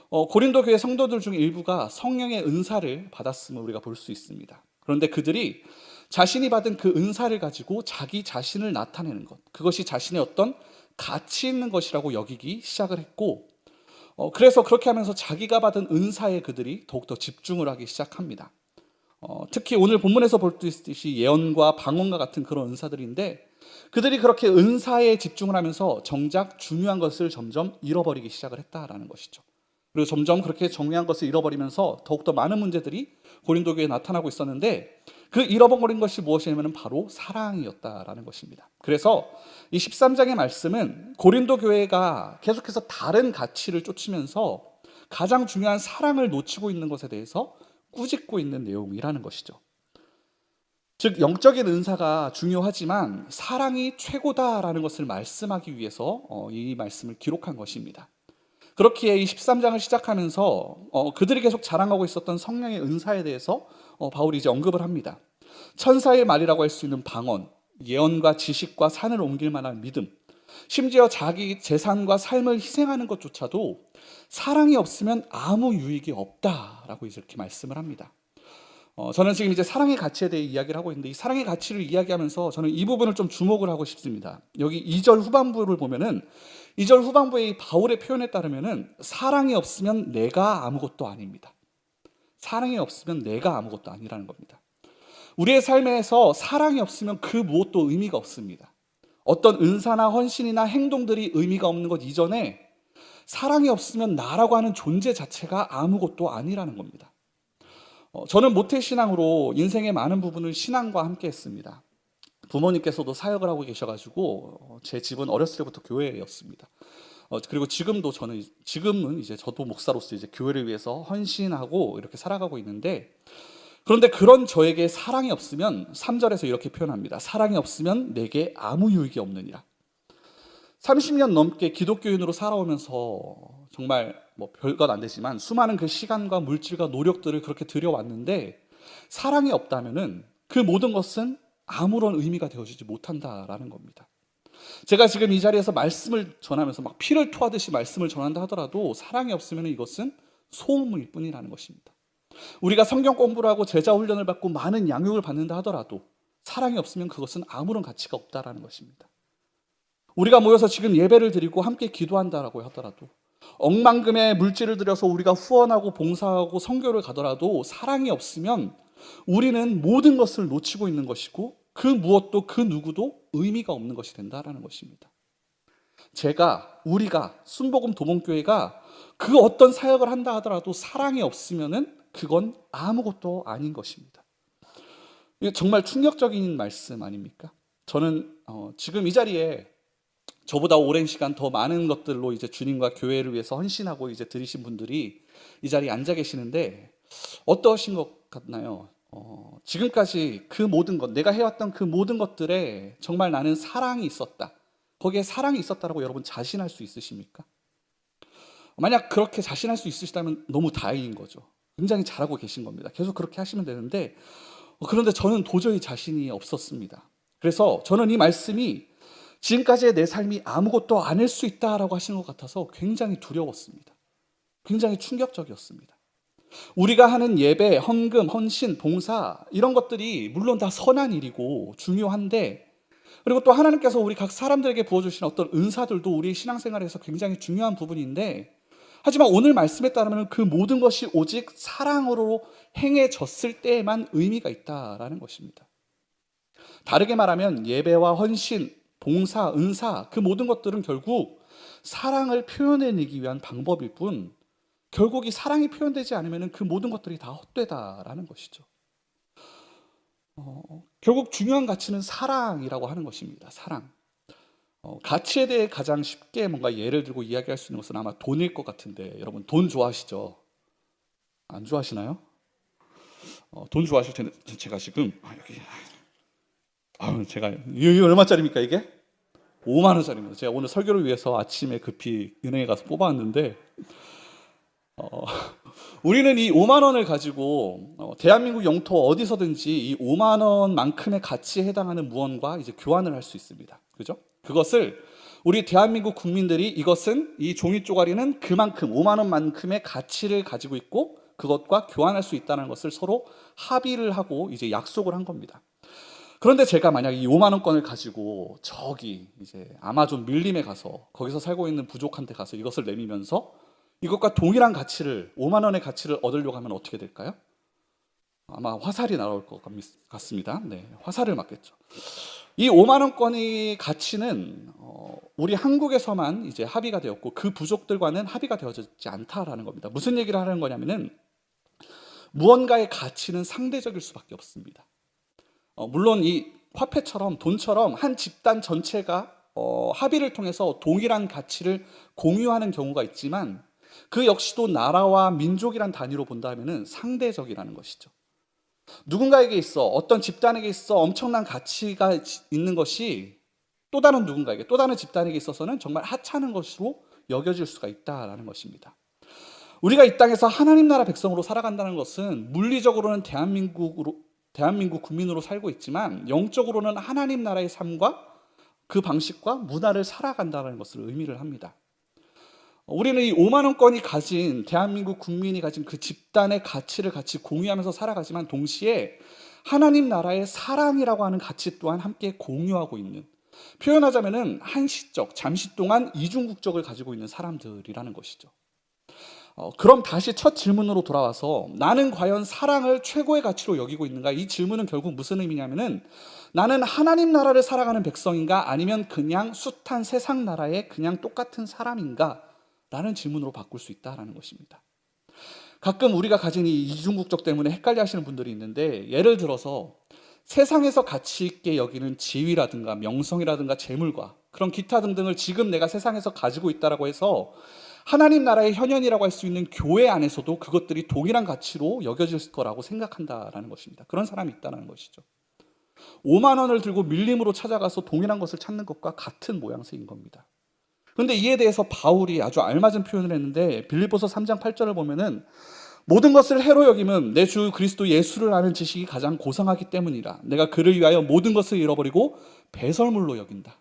고린도 교회 성도들 중 일부가 성령의 은사를 받았음을 우리가 볼 수 있습니다. 그런데 그들이 자신이 받은 그 은사를 가지고 자기 자신을 나타내는 것, 그것이 자신의 어떤 가치 있는 것이라고 여기기 시작을 했고, 그래서 그렇게 하면서 자기가 받은 은사에 그들이 더욱더 집중을 하기 시작합니다. 특히 오늘 본문에서 볼 수 있듯이 예언과 방언과 같은 그런 은사들인데, 그들이 그렇게 은사에 집중을 하면서 정작 중요한 것을 점점 잃어버리기 시작을 했다라는 것이죠. 그리고 점점 그렇게 중요한 것을 잃어버리면서 더욱더 많은 문제들이 고린도 교회에 나타나고 있었는데, 그 잃어버린 것이 무엇이냐면 바로 사랑이었다라는 것입니다. 그래서 이 13장의 말씀은 고린도 교회가 계속해서 다른 가치를 쫓으면서 가장 중요한 사랑을 놓치고 있는 것에 대해서 꾸짖고 있는 내용이라는 것이죠. 즉 영적인 은사가 중요하지만 사랑이 최고다라는 것을 말씀하기 위해서 이 말씀을 기록한 것입니다. 그렇기에 이 13장을 시작하면서 그들이 계속 자랑하고 있었던 성령의 은사에 대해서 바울이 이제 언급을 합니다. 천사의 말이라고 할 수 있는 방언, 예언과 지식과 산을 옮길 만한 믿음, 심지어 자기 재산과 삶을 희생하는 것조차도 사랑이 없으면 아무 유익이 없다라고 이렇게 말씀을 합니다. 저는 지금 이제 사랑의 가치에 대해 이야기를 하고 있는데, 이 사랑의 가치를 이야기하면서 저는 이 부분을 좀 주목을 하고 싶습니다. 여기 2절 후반부를 보면은 2절 후반부의 이 바울의 표현에 따르면은 사랑이 없으면 내가 아무것도 아닙니다. 사랑이 없으면 내가 아무것도 아니라는 겁니다. 우리의 삶에서 사랑이 없으면 그 무엇도 의미가 없습니다. 어떤 은사나 헌신이나 행동들이 의미가 없는 것 이전에 사랑이 없으면 나라고 하는 존재 자체가 아무것도 아니라는 겁니다. 저는 모태신앙으로 인생의 많은 부분을 신앙과 함께 했습니다. 부모님께서도 사역을 하고 계셔가지고 제 집은 어렸을 때부터 교회였습니다. 그리고 지금은 이제 저도 목사로서 이제 교회를 위해서 헌신하고 이렇게 살아가고 있는데, 그런데 그런 저에게 사랑이 없으면 3절에서 이렇게 표현합니다. 사랑이 없으면 내게 아무 유익이 없느니라. 30년 넘게 기독교인으로 살아오면서 정말 뭐 별것 안 되지만 수많은 그 시간과 물질과 노력들을 그렇게 들여왔는데, 사랑이 없다면은 그 모든 것은 아무런 의미가 되어지지 못한다라는 겁니다. 제가 지금 이 자리에서 말씀을 전하면서 막 피를 토하듯이 말씀을 전한다 하더라도 사랑이 없으면 이것은 소음일 뿐이라는 것입니다. 우리가 성경 공부를 하고 제자 훈련을 받고 많은 양육을 받는다 하더라도 사랑이 없으면 그것은 아무런 가치가 없다라는 것입니다. 우리가 모여서 지금 예배를 드리고 함께 기도한다라고 하더라도, 억만금의 물질을 들여서 우리가 후원하고 봉사하고 선교를 가더라도 사랑이 없으면 우리는 모든 것을 놓치고 있는 것이고 그 무엇도 그 누구도 의미가 없는 것이 된다라는 것입니다. 우리가 순복음 도봉교회가 그 어떤 사역을 한다 하더라도 사랑이 없으면은 그건 아무것도 아닌 것입니다. 이게 정말 충격적인 말씀 아닙니까? 저는 지금 이 자리에 저보다 오랜 시간 더 많은 것들로 이제 주님과 교회를 위해서 헌신하고 이제 들이신 분들이 이 자리에 앉아 계시는데 어떠신 것 같나요? 지금까지 그 모든 것, 내가 해왔던 그 모든 것들에 정말 나는 사랑이 있었다, 거기에 사랑이 있었다라고 여러분 자신할 수 있으십니까? 만약 그렇게 자신할 수 있으시다면 너무 다행인 거죠. 굉장히 잘하고 계신 겁니다. 계속 그렇게 하시면 되는데, 그런데 저는 도저히 자신이 없었습니다. 그래서 저는 이 말씀이 지금까지의 내 삶이 아무것도 아닐 수 있다라고 하시는 것 같아서 굉장히 두려웠습니다. 굉장히 충격적이었습니다. 우리가 하는 예배, 헌금, 헌신, 봉사 이런 것들이 물론 다 선한 일이고 중요한데, 그리고 또 하나님께서 우리 각 사람들에게 부어주신 어떤 은사들도 우리 신앙생활에서 굉장히 중요한 부분인데, 하지만 오늘 말씀에 따르면 그 모든 것이 오직 사랑으로 행해졌을 때에만 의미가 있다라는 것입니다. 다르게 말하면 예배와 헌신, 봉사, 은사 그 모든 것들은 결국 사랑을 표현해내기 위한 방법일 뿐, 결국 이 사랑이 표현되지 않으면 그 모든 것들이 다 헛되다라는 것이죠. 결국 중요한 가치는 사랑이라고 하는 것입니다. 사랑. 가치에 대해 가장 쉽게 뭔가 예를 들고 이야기할 수 있는 것은 아마 돈일 것 같은데, 여러분 돈 좋아하시죠? 안 좋아하시나요? 돈 좋아하실 텐데 제가 지금 제가 이게 얼마짜리입니까 이게? 5만 원짜리입니다. 제가 오늘 설교를 위해서 아침에 급히 은행에 가서 뽑아왔는데 우리는 이 5만 원을 가지고 대한민국 영토 어디서든지 이 5만 원만큼의 가치에 해당하는 무언과 이제 교환을 할 수 있습니다. 그죠? 그것을 우리 대한민국 국민들이 이것은 이 종이 쪼가리는 그만큼 5만 원만큼의 가치를 가지고 있고 그것과 교환할 수 있다는 것을 서로 합의를 하고 이제 약속을 한 겁니다. 그런데 제가 만약 이 5만 원권을 가지고 저기 이제 아마존 밀림에 가서 거기서 살고 있는 부족한테 가서 이것을 내밀면서 이것과 동일한 가치를 5만 원의 가치를 얻으려고 하면 어떻게 될까요? 아마 화살이 날아올 것 같습니다. 네, 화살을 맞겠죠. 이 5만 원권의 가치는 우리 한국에서만 이제 합의가 되었고 그 부족들과는 합의가 되어지지 않다라는 겁니다. 무슨 얘기를 하는 거냐면은 무언가의 가치는 상대적일 수밖에 없습니다. 물론 이 화폐처럼 돈처럼 한 집단 전체가 합의를 통해서 동일한 가치를 공유하는 경우가 있지만 그 역시도 나라와 민족이란 단위로 본다면은 상대적이라는 것이죠. 누군가에게 있어 어떤 집단에게 있어 엄청난 가치가 있는 것이 또 다른 누군가에게 또 다른 집단에게 있어서는 정말 하찮은 것으로 여겨질 수가 있다라는 것입니다. 우리가 이 땅에서 하나님 나라 백성으로 살아간다는 것은 물리적으로는 대한민국 국민으로 살고 있지만 영적으로는 하나님 나라의 삶과 그 방식과 문화를 살아간다는 것을 의미를 합니다. 우리는 이 5만 원권이 가진 대한민국 국민이 가진 그 집단의 가치를 같이 공유하면서 살아가지만 동시에 하나님 나라의 사랑이라고 하는 가치 또한 함께 공유하고 있는, 표현하자면은 한시적 잠시 동안 이중국적을 가지고 있는 사람들이라는 것이죠. 그럼 다시 첫 질문으로 돌아와서 나는 과연 사랑을 최고의 가치로 여기고 있는가? 이 질문은 결국 무슨 의미냐면은 나는 하나님 나라를 살아가는 백성인가? 아니면 그냥 숱한 세상 나라의 그냥 똑같은 사람인가? 라는 질문으로 바꿀 수 있다는 것입니다. 가끔 우리가 가진 이 이중국적 때문에 헷갈려 하시는 분들이 있는데, 예를 들어서 세상에서 가치 있게 여기는 지위라든가 명성이라든가 재물과 그런 기타 등등을 지금 내가 세상에서 가지고 있다라고 해서 하나님 나라의 현현이라고 할 수 있는 교회 안에서도 그것들이 동일한 가치로 여겨질 거라고 생각한다라는 것입니다. 그런 사람이 있다는 것이죠. 5만 원을 들고 밀림으로 찾아가서 동일한 것을 찾는 것과 같은 모양새인 겁니다. 그런데 이에 대해서 바울이 아주 알맞은 표현을 했는데, 빌립보서 3장 8절을 보면은 모든 것을 해로 여김은 내 주 그리스도 예수를 아는 지식이 가장 고상하기 때문이라. 내가 그를 위하여 모든 것을 잃어버리고 배설물로 여긴다.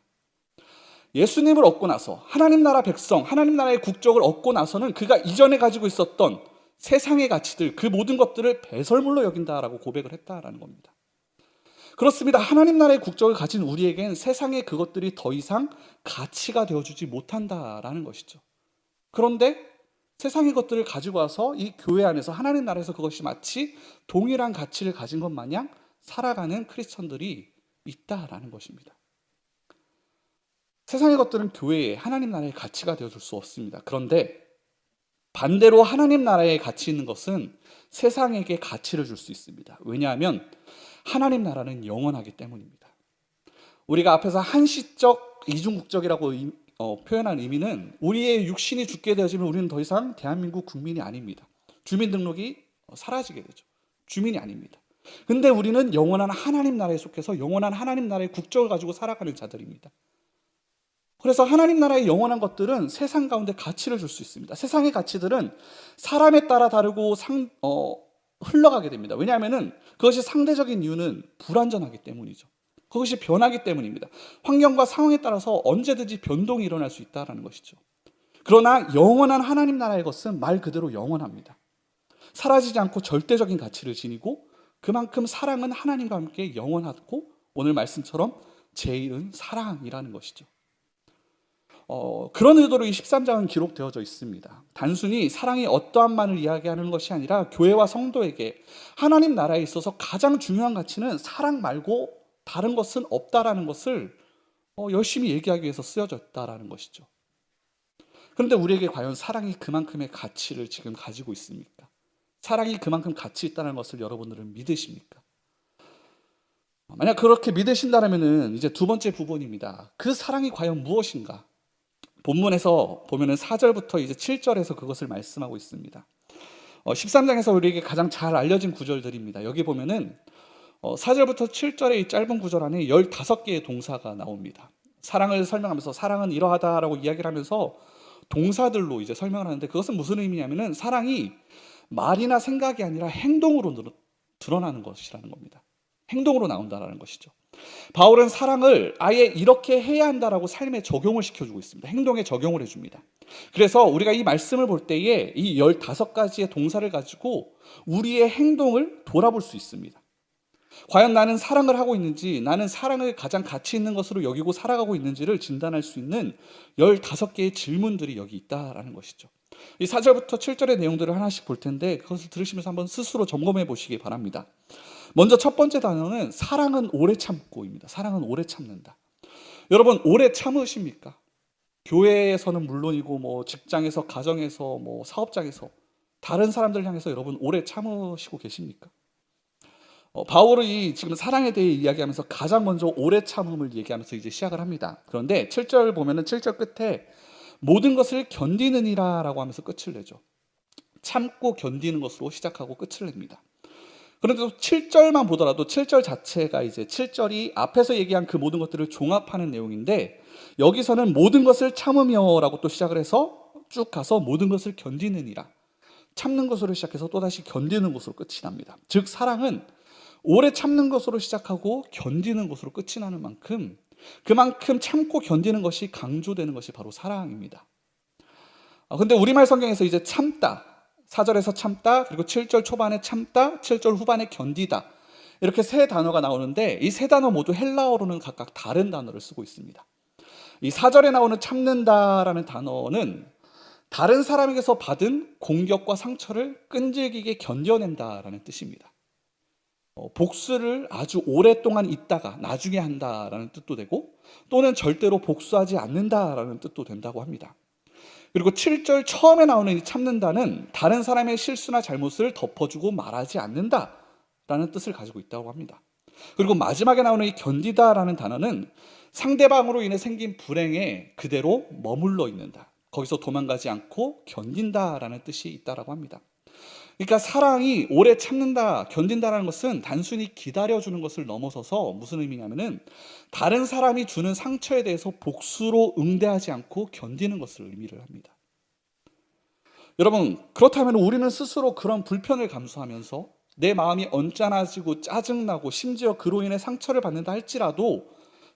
예수님을 얻고 나서 하나님 나라 백성, 하나님 나라의 국적을 얻고 나서는 그가 이전에 가지고 있었던 세상의 가치들, 그 모든 것들을 배설물로 여긴다라고 고백을 했다라는 겁니다. 그렇습니다. 하나님 나라의 국적을 가진 우리에겐 세상의 그것들이 더 이상 가치가 되어주지 못한다라는 것이죠. 그런데 세상의 것들을 가지고 와서 이 교회 안에서 하나님 나라에서 그것이 마치 동일한 가치를 가진 것 마냥 살아가는 크리스천들이 있다라는 것입니다. 세상의 것들은 교회에 하나님 나라의 가치가 되어줄 수 없습니다. 그런데 반대로 하나님 나라의 가치 있는 것은 세상에게 가치를 줄 수 있습니다. 왜냐하면 하나님 나라는 영원하기 때문입니다. 우리가 앞에서 한시적 이중국적이라고 표현한 의미는 우리의 육신이 죽게 되어지면 우리는 더 이상 대한민국 국민이 아닙니다. 주민등록이 사라지게 되죠. 주민이 아닙니다. 근데 우리는 영원한 하나님 나라에 속해서 영원한 하나님 나라의 국적을 가지고 살아가는 자들입니다. 그래서 하나님 나라의 영원한 것들은 세상 가운데 가치를 줄 수 있습니다. 세상의 가치들은 사람에 따라 다르고 흘러가게 됩니다. 왜냐하면 그것이 상대적인 이유는 불완전하기 때문이죠. 그것이 변하기 때문입니다. 환경과 상황에 따라서 언제든지 변동이 일어날 수 있다는 것이죠. 그러나 영원한 하나님 나라의 것은 말 그대로 영원합니다. 사라지지 않고 절대적인 가치를 지니고 그만큼 사랑은 하나님과 함께 영원하고 오늘 말씀처럼 제1은 사랑이라는 것이죠. 그런 의도로 이 13장은 기록되어져 있습니다. 단순히 사랑이 어떠한만을 이야기하는 것이 아니라 교회와 성도에게 하나님 나라에 있어서 가장 중요한 가치는 사랑 말고 다른 것은 없다라는 것을 열심히 얘기하기 위해서 쓰여졌다라는 것이죠. 그런데 우리에게 과연 사랑이 그만큼의 가치를 지금 가지고 있습니까? 사랑이 그만큼 가치 있다는 것을 여러분들은 믿으십니까? 만약 그렇게 믿으신다면 이제 두 번째 부분입니다. 그 사랑이 과연 무엇인가? 본문에서 보면은 4절부터 이제 7절에서 그것을 말씀하고 있습니다. 13장에서 우리에게 가장 잘 알려진 구절들입니다. 여기 보면은 4절부터 7절의 이 짧은 구절 안에 15개의 동사가 나옵니다. 사랑을 설명하면서 사랑은 이러하다라고 이야기를 하면서 동사들로 이제 설명을 하는데, 그것은 무슨 의미냐면은 사랑이 말이나 생각이 아니라 행동으로 드러나는 것이라는 겁니다. 행동으로 나온다라는 것이죠. 바울은 사랑을 아예 이렇게 해야 한다라고 삶에 적용을 시켜주고 있습니다. 행동에 적용을 해줍니다. 그래서 우리가 이 말씀을 볼 때에 이 15가지의 동사를 가지고 우리의 행동을 돌아볼 수 있습니다. 과연 나는 사랑을 하고 있는지, 나는 사랑을 가장 가치 있는 것으로 여기고 살아가고 있는지를 진단할 수 있는 15개의 질문들이 여기 있다라는 것이죠. 이 4절부터 7절의 내용들을 하나씩 볼 텐데 그것을 들으시면서 한번 스스로 점검해 보시기 바랍니다. 먼저 첫 번째 단어는 사랑은 오래 참고입니다. 사랑은 오래 참는다. 여러분, 오래 참으십니까? 교회에서는 물론이고 직장에서, 가정에서, 사업장에서 다른 사람들 향해서 여러분 오래 참으시고 계십니까? 바울이 지금 사랑에 대해 이야기하면서 가장 먼저 오래 참음을 얘기하면서 이제 시작을 합니다. 그런데 7절 보면은 7절 끝에 모든 것을 견디느니라라고 하면서 끝을 내죠. 참고 견디는 것으로 시작하고 끝을 냅니다. 그런데 또 7절만 보더라도 7절 자체가 이제 7절이 앞에서 얘기한 그 모든 것들을 종합하는 내용인데 여기서는 모든 것을 참으며라고 또 시작을 해서 쭉 가서 모든 것을 견디느니라. 참는 것으로 시작해서 또다시 견디는 것으로 끝이 납니다. 즉 사랑은 오래 참는 것으로 시작하고 견디는 것으로 끝이 나는 만큼 그만큼 참고 견디는 것이 강조되는 것이 바로 사랑입니다. 근데 우리말 성경에서 이제 참다, 4절에서 참다, 그리고 7절 초반에 참다, 7절 후반에 견디다, 이렇게 세 단어가 나오는데 이 세 단어 모두 헬라어로는 각각 다른 단어를 쓰고 있습니다. 이 4절에 나오는 참는다라는 단어는 다른 사람에게서 받은 공격과 상처를 끈질기게 견뎌낸다라는 뜻입니다. 복수를 아주 오랫동안 있다가 나중에 한다라는 뜻도 되고 또는 절대로 복수하지 않는다라는 뜻도 된다고 합니다. 그리고 7절 처음에 나오는 이 참는다는 다른 사람의 실수나 잘못을 덮어주고 말하지 않는다라는 뜻을 가지고 있다고 합니다. 그리고 마지막에 나오는 이 견디다라는 단어는 상대방으로 인해 생긴 불행에 그대로 머물러 있는다, 거기서 도망가지 않고 견딘다라는 뜻이 있다라고 합니다. 그러니까 사랑이 오래 참는다, 견딘다라는 것은 단순히 기다려주는 것을 넘어서서 무슨 의미냐면은 다른 사람이 주는 상처에 대해서 복수로 응대하지 않고 견디는 것을 의미를 합니다. 여러분, 그렇다면 우리는 스스로 그런 불편을 감수하면서 내 마음이 언짢아지고 짜증나고 심지어 그로 인해 상처를 받는다 할지라도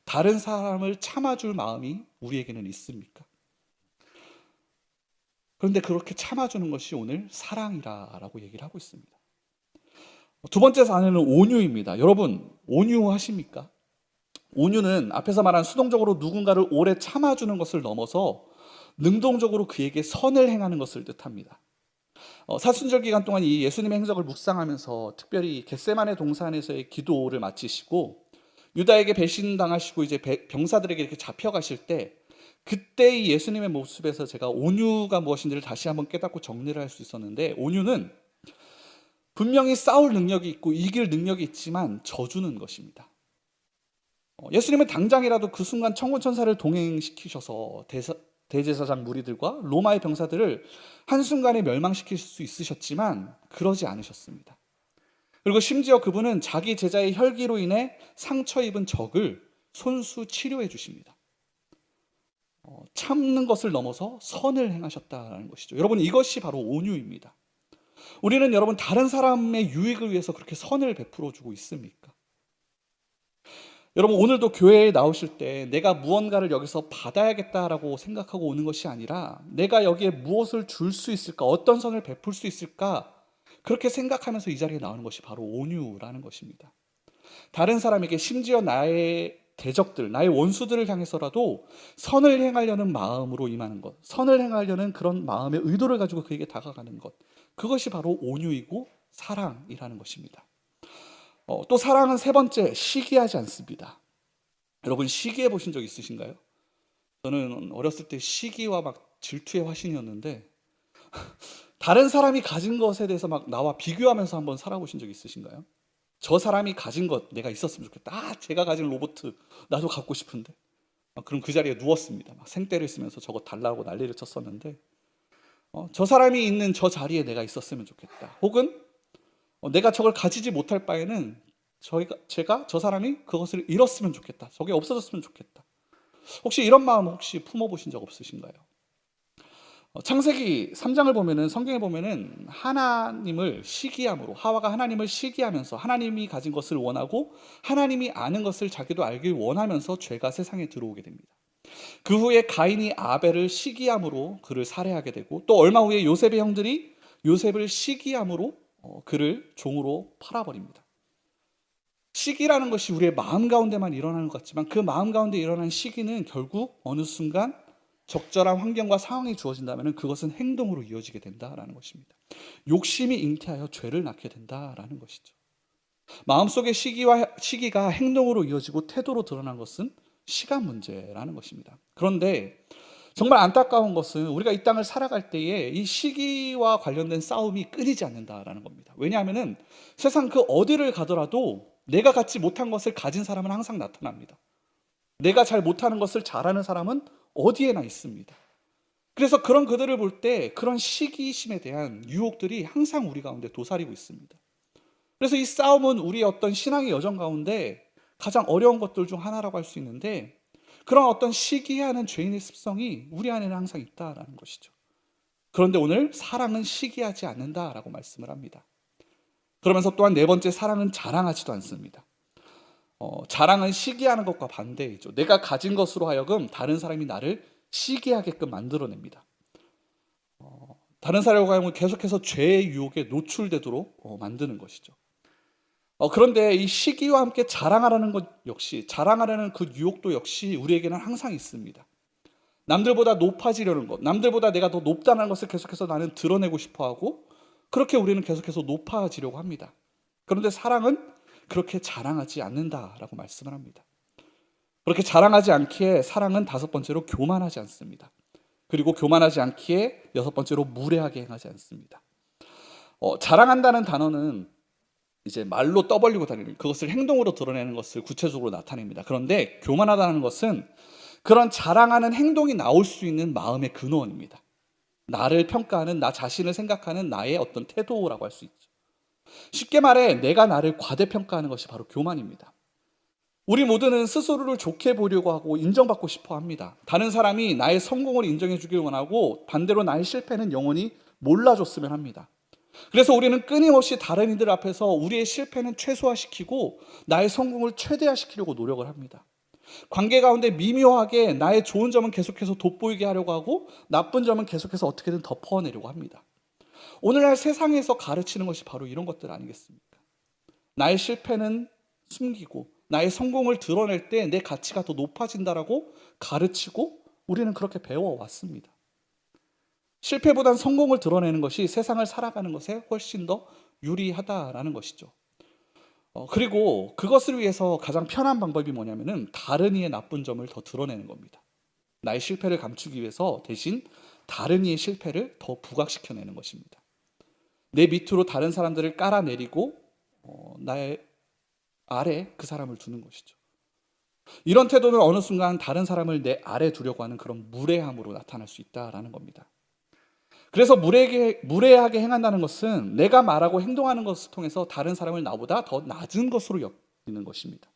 다른 사람을 참아줄 마음이 우리에게는 있습니까? 그런데 그렇게 참아주는 것이 오늘 사랑이라고 얘기를 하고 있습니다. 두 번째 단어는 온유입니다. 여러분, 온유하십니까? 온유는 앞에서 말한 수동적으로 누군가를 오래 참아주는 것을 넘어서 능동적으로 그에게 선을 행하는 것을 뜻합니다. 사순절 기간 동안 이 예수님의 행적을 묵상하면서 특별히 겟세마네 동산에서의 기도를 마치시고 유다에게 배신당하시고 이제 병사들에게 이렇게 잡혀가실 때 그때 이 예수님의 모습에서 제가 온유가 무엇인지를 다시 한번 깨닫고 정리를 할 수 있었는데, 온유는 분명히 싸울 능력이 있고 이길 능력이 있지만 져주는 것입니다. 예수님은 당장이라도 그 순간 천군천사를 동행시키셔서 대제사장 무리들과 로마의 병사들을 한순간에 멸망시킬 수 있으셨지만 그러지 않으셨습니다. 그리고 심지어 그분은 자기 제자의 혈기로 인해 상처 입은 적을 손수 치료해 주십니다. 참는 것을 넘어서 선을 행하셨다는 것이죠. 여러분, 이것이 바로 온유입니다. 우리는 여러분 다른 사람의 유익을 위해서 그렇게 선을 베풀어 주고 있습니까? 여러분, 오늘도 교회에 나오실 때 내가 무언가를 여기서 받아야겠다라고 생각하고 오는 것이 아니라 내가 여기에 무엇을 줄 수 있을까, 어떤 선을 베풀 수 있을까, 그렇게 생각하면서 이 자리에 나오는 것이 바로 온유라는 것입니다. 다른 사람에게, 심지어 나의 대적들, 나의 원수들을 향해서라도 선을 행하려는 마음으로 임하는 것, 선을 행하려는 그런 마음의 의도를 가지고 그에게 다가가는 것, 그것이 바로 온유이고 사랑이라는 것입니다. 또 사랑은 세 번째, 시기하지 않습니다. 여러분, 시기해 보신 적 있으신가요? 저는 어렸을 때 시기와 막 질투의 화신이었는데 다른 사람이 가진 것에 대해서 막 나와 비교하면서 한번 살아보신 적 있으신가요? 저 사람이 가진 것 내가 있었으면 좋겠다. 제가 가진 로봇 나도 갖고 싶은데. 그럼 그 자리에 누웠습니다. 막 생떼를 쓰면서 저거 달라고 난리를 쳤었는데 저 사람이 있는 저 자리에 내가 있었으면 좋겠다. 혹은 내가 저걸 가지지 못할 바에는 제가 저 사람이 그것을 잃었으면 좋겠다. 저게 없어졌으면 좋겠다. 혹시 이런 마음 혹시 품어보신 적 없으신가요? 창세기 3장을 보면은 성경에 보면은 하나님을 시기함으로 하와가 하나님을 시기하면서 하나님이 가진 것을 원하고 하나님이 아는 것을 자기도 알길 원하면서 죄가 세상에 들어오게 됩니다. 그 후에 가인이 아벨을 시기함으로 그를 살해하게 되고 또 얼마 후에 요셉의 형들이 요셉을 시기함으로 그를 종으로 팔아버립니다. 시기라는 것이 우리의 마음 가운데만 일어나는 것 같지만 그 마음 가운데 일어난 시기는 결국 어느 순간 적절한 환경과 상황이 주어진다면 그것은 행동으로 이어지게 된다라는 것입니다. 욕심이 잉태하여 죄를 낳게 된다라는 것이죠. 마음속의 시기가 행동으로 이어지고 태도로 드러난 것은 시간 문제라는 것입니다. 그런데 정말 안타까운 것은 우리가 이 땅을 살아갈 때에 이 시기와 관련된 싸움이 끊이지 않는다라는 겁니다. 왜냐하면 세상 그 어디를 가더라도 내가 갖지 못한 것을 가진 사람은 항상 나타납니다. 내가 잘 못하는 것을 잘하는 사람은 어디에나 있습니다. 그래서 그런 그들을 볼 때 그런 시기심에 대한 유혹들이 항상 우리 가운데 도사리고 있습니다. 그래서 이 싸움은 우리의 어떤 신앙의 여정 가운데 가장 어려운 것들 중 하나라고 할 수 있는데 그런 어떤 시기하는 죄인의 습성이 우리 안에는 항상 있다라는 것이죠. 그런데 오늘 사랑은 시기하지 않는다라고 말씀을 합니다. 그러면서 또한 네 번째, 사랑은 자랑하지도 않습니다. 자랑은 시기하는 것과 반대이죠. 내가 가진 것으로 하여금 다른 사람이 나를 시기하게끔 만들어냅니다. 다른 사람과 하여금 계속해서 죄의 유혹에 노출되도록 만드는 것이죠. 그런데 이 시기와 함께 자랑하라는 것 역시, 자랑하려는 그 유혹도 역시 우리에게는 항상 있습니다. 남들보다 높아지려는 것, 남들보다 내가 더 높다는 것을 계속해서 나는 드러내고 싶어하고 그렇게 우리는 계속해서 높아지려고 합니다. 그런데 사랑은 그렇게 자랑하지 않는다라고 말씀을 합니다. 그렇게 자랑하지 않기에 사랑은 다섯 번째로 교만하지 않습니다. 그리고 교만하지 않기에 여섯 번째로 무례하게 행하지 않습니다. 자랑한다는 단어는 이제 말로 떠벌리고 다니는 그것을 행동으로 드러내는 것을 구체적으로 나타냅니다. 그런데 교만하다는 것은 그런 자랑하는 행동이 나올 수 있는 마음의 근원입니다. 나를 평가하는, 나 자신을 생각하는 나의 어떤 태도라고 할 수 있죠. 쉽게 말해 내가 나를 과대평가하는 것이 바로 교만입니다. 우리 모두는 스스로를 좋게 보려고 하고 인정받고 싶어 합니다. 다른 사람이 나의 성공을 인정해 주길 원하고 반대로 나의 실패는 영원히 몰라줬으면 합니다. 그래서 우리는 끊임없이 다른 이들 앞에서 우리의 실패는 최소화시키고 나의 성공을 최대화시키려고 노력을 합니다. 관계 가운데 미묘하게 나의 좋은 점은 계속해서 돋보이게 하려고 하고 나쁜 점은 계속해서 어떻게든 덮어내려고 합니다. 오늘날 세상에서 가르치는 것이 바로 이런 것들 아니겠습니까? 나의 실패는 숨기고 나의 성공을 드러낼 때 내 가치가 더 높아진다라고 가르치고 우리는 그렇게 배워왔습니다. 실패보단 성공을 드러내는 것이 세상을 살아가는 것에 훨씬 더 유리하다라는 것이죠. 그리고 그것을 위해서 가장 편한 방법이 뭐냐면은 다른 이의 나쁜 점을 더 드러내는 겁니다. 나의 실패를 감추기 위해서 대신 다른 이의 실패를 더 부각시켜내는 것입니다. 내 밑으로 다른 사람들을 깔아내리고 나의 아래 그 사람을 두는 것이죠. 이런 태도는 어느 순간 다른 사람을 내 아래 두려고 하는 그런 무례함으로 나타날 수 있다라는 겁니다. 그래서 무례하게 행한다는 것은 내가 말하고 행동하는 것을 통해서 다른 사람을 나보다 더 낮은 것으로 여기는 것입니다.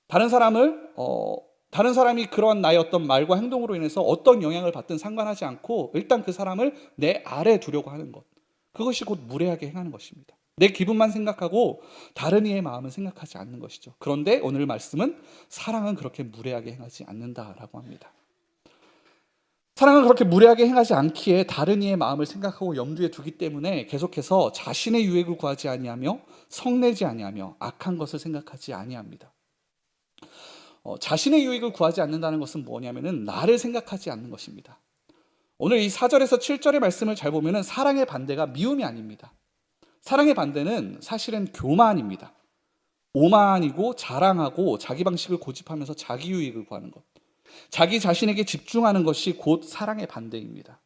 다른 사람이 그런 나의 어떤 말과 행동으로 인해서 어떤 영향을 받든 상관하지 않고 일단 그 사람을 내 아래 두려고 하는 것, 그것이 곧 무례하게 행하는 것입니다. 내 기분만 생각하고 다른 이의 마음은 생각하지 않는 것이죠. 그런데 오늘 말씀은 사랑은 그렇게 무례하게 행하지 않는다라고 합니다. 사랑은 그렇게 무례하게 행하지 않기에 다른 이의 마음을 생각하고 염두에 두기 때문에 계속해서 자신의 유익을 구하지 아니하며 성내지 아니하며 악한 것을 생각하지 아니합니다. 자신의 유익을 구하지 않는다는 것은 뭐냐면은 나를 생각하지 않는 것입니다. 오늘 이 4절에서 7절의 말씀을 잘 보면은 사랑의 반대가 미움이 아닙니다. 사랑의 반대는 사실은 교만입니다. 오만이고 자랑하고 자기 방식을 고집하면서 자기 유익을 구하는 것, 자기 자신에게 집중하는 것이 곧 사랑의 반대입니다.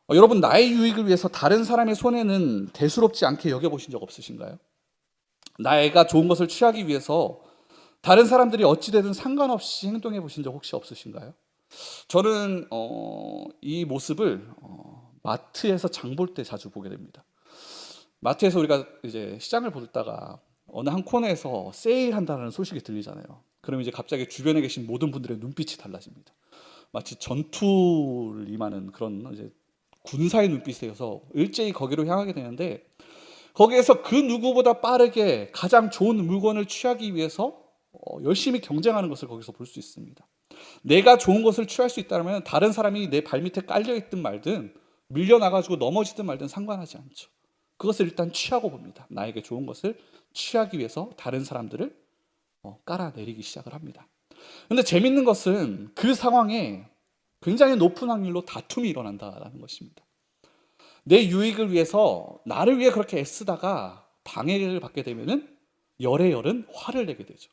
여러분, 나의 유익을 위해서 다른 사람의 손해는 대수롭지 않게 여겨보신 적 없으신가요? 나가 좋은 것을 취하기 위해서 다른 사람들이 어찌되든 상관없이 행동해 보신 적 혹시 없으신가요? 저는 이 모습을 마트에서 장 볼 때 자주 보게 됩니다. 마트에서 우리가 이제 시장을 보다가 어느 한 코너에서 세일한다는 소식이 들리잖아요. 그럼 이제 갑자기 주변에 계신 모든 분들의 눈빛이 달라집니다. 마치 전투를 임하는 그런 이제 군사의 눈빛이어서 일제히 거기로 향하게 되는데, 거기에서 그 누구보다 빠르게 가장 좋은 물건을 취하기 위해서 열심히 경쟁하는 것을 거기서 볼 수 있습니다. 내가 좋은 것을 취할 수 있다면 다른 사람이 내 발밑에 깔려있든 말든 밀려나가지고 넘어지든 말든 상관하지 않죠. 그것을 일단 취하고 봅니다. 나에게 좋은 것을 취하기 위해서 다른 사람들을 깔아내리기 시작을 합니다. 그런데 재밌는 것은 그 상황에 굉장히 높은 확률로 다툼이 일어난다는 것입니다. 내 유익을 위해서 나를 위해 그렇게 애쓰다가 방해를 받게 되면은 열의 열은 화를 내게 되죠.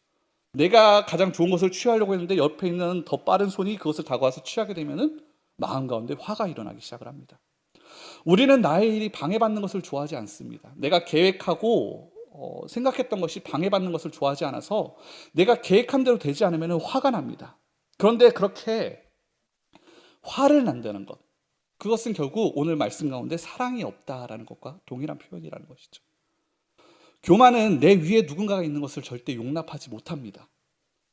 내가 가장 좋은 것을 취하려고 했는데 옆에 있는 더 빠른 손이 그것을 다가와서 취하게 되면은 마음 가운데 화가 일어나기 시작을 합니다. 우리는 나의 일이 방해받는 것을 좋아하지 않습니다. 내가 계획하고 생각했던 것이 방해받는 것을 좋아하지 않아서 내가 계획한 대로 되지 않으면 화가 납니다. 그런데 그렇게 화를 난다는 것, 그것은 결국 오늘 말씀 가운데 사랑이 없다라는 것과 동일한 표현이라는 것이죠. 교만은 내 위에 누군가가 있는 것을 절대 용납하지 못합니다.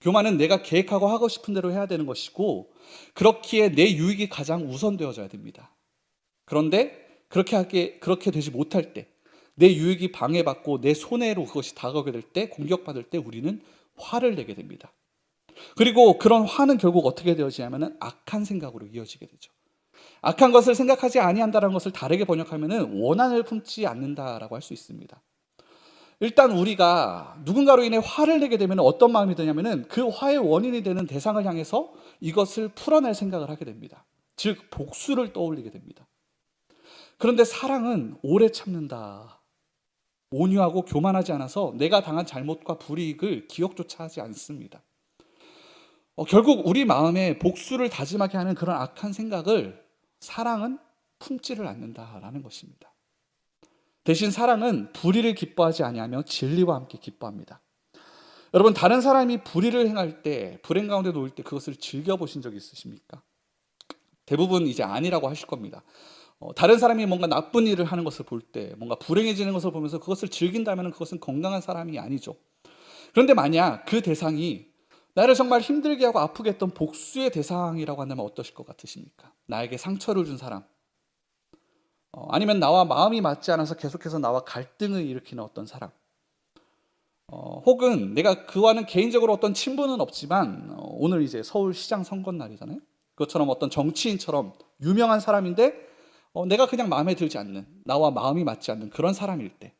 교만은 내가 계획하고 하고 싶은 대로 해야 되는 것이고, 그렇기에 내 유익이 가장 우선되어져야 됩니다. 그런데 그렇게 되지 못할 때, 내 유익이 방해받고 내 손해로 그것이 다가오게 될 때, 공격받을 때 우리는 화를 내게 됩니다. 그리고 그런 화는 결국 어떻게 되어지냐면 악한 생각으로 이어지게 되죠. 악한 것을 생각하지 아니한다는 것을 다르게 번역하면 원한을 품지 않는다라고 할 수 있습니다. 일단 우리가 누군가로 인해 화를 내게 되면 어떤 마음이 드냐면은 그 화의 원인이 되는 대상을 향해서 이것을 풀어낼 생각을 하게 됩니다. 즉 복수를 떠올리게 됩니다. 그런데 사랑은 오래 참는다. 온유하고 교만하지 않아서 내가 당한 잘못과 불이익을 기억조차 하지 않습니다. 결국 우리 마음에 복수를 다짐하게 하는 그런 악한 생각을 사랑은 품지를 않는다라는 것입니다. 대신 사랑은 불의를 기뻐하지 아니하며 진리와 함께 기뻐합니다. 여러분, 다른 사람이 불의를 행할 때, 불행 가운데 놓일 때 그것을 즐겨보신 적이 있으십니까? 대부분 이제 아니라고 하실 겁니다. 다른 사람이 뭔가 나쁜 일을 하는 것을 볼 때, 뭔가 불행해지는 것을 보면서 그것을 즐긴다면 그것은 건강한 사람이 아니죠. 그런데 만약 그 대상이 나를 정말 힘들게 하고 아프게 했던 복수의 대상이라고 한다면 어떠실 것 같으십니까? 나에게 상처를 준 사람, 아니면 나와 마음이 맞지 않아서 계속해서 나와 갈등을 일으키는 어떤 사람, 혹은 내가 그와는 개인적으로 어떤 친분은 없지만 오늘 이제 서울시장 선거 날이잖아요. 그것처럼 어떤 정치인처럼 유명한 사람인데 내가 그냥 마음에 들지 않는, 나와 마음이 맞지 않는 그런 사람일 때,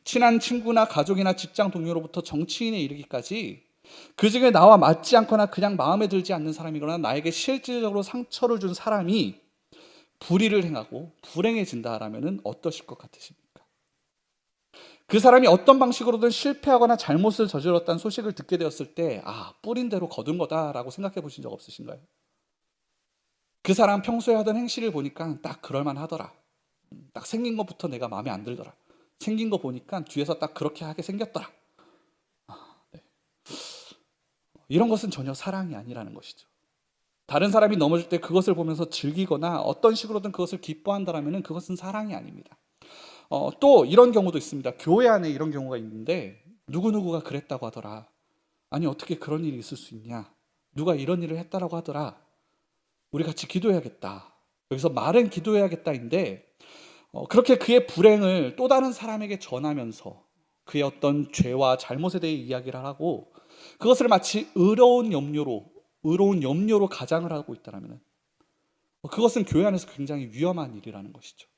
친한 친구나 가족이나 직장 동료로부터 정치인에 이르기까지 그 중에 나와 맞지 않거나 그냥 마음에 들지 않는 사람이거나 나에게 실질적으로 상처를 준 사람이 불의를 행하고 불행해진다라면 어떠실 것 같으십니까? 그 사람이 어떤 방식으로든 실패하거나 잘못을 저질렀다는 소식을 듣게 되었을 때 뿌린 대로 거둔 거다라고 생각해 보신 적 없으신가요? 그 사람 평소에 하던 행실을 보니까 딱 그럴만 하더라. 딱 생긴 것부터 내가 마음에 안 들더라. 생긴 거 보니까 뒤에서 딱 그렇게 하게 생겼더라. 네. 이런 것은 전혀 사랑이 아니라는 것이죠. 다른 사람이 넘어질 때 그것을 보면서 즐기거나 어떤 식으로든 그것을 기뻐한다면 그것은 사랑이 아닙니다. 또 이런 경우도 있습니다. 교회 안에 이런 경우가 있는데 누구누구가 그랬다고 하더라. 아니 어떻게 그런 일이 있을 수 있냐. 누가 이런 일을 했다라고 하더라. 우리 같이 기도해야겠다. 여기서 말은 기도해야겠다인데 그렇게 그의 불행을 또 다른 사람에게 전하면서 그의 어떤 죄와 잘못에 대해 이야기를 하고 그것을 마치 의로운 염려로 가장을 하고 있다면 그것은 교회 안에서 굉장히 위험한 일이라는 것이죠.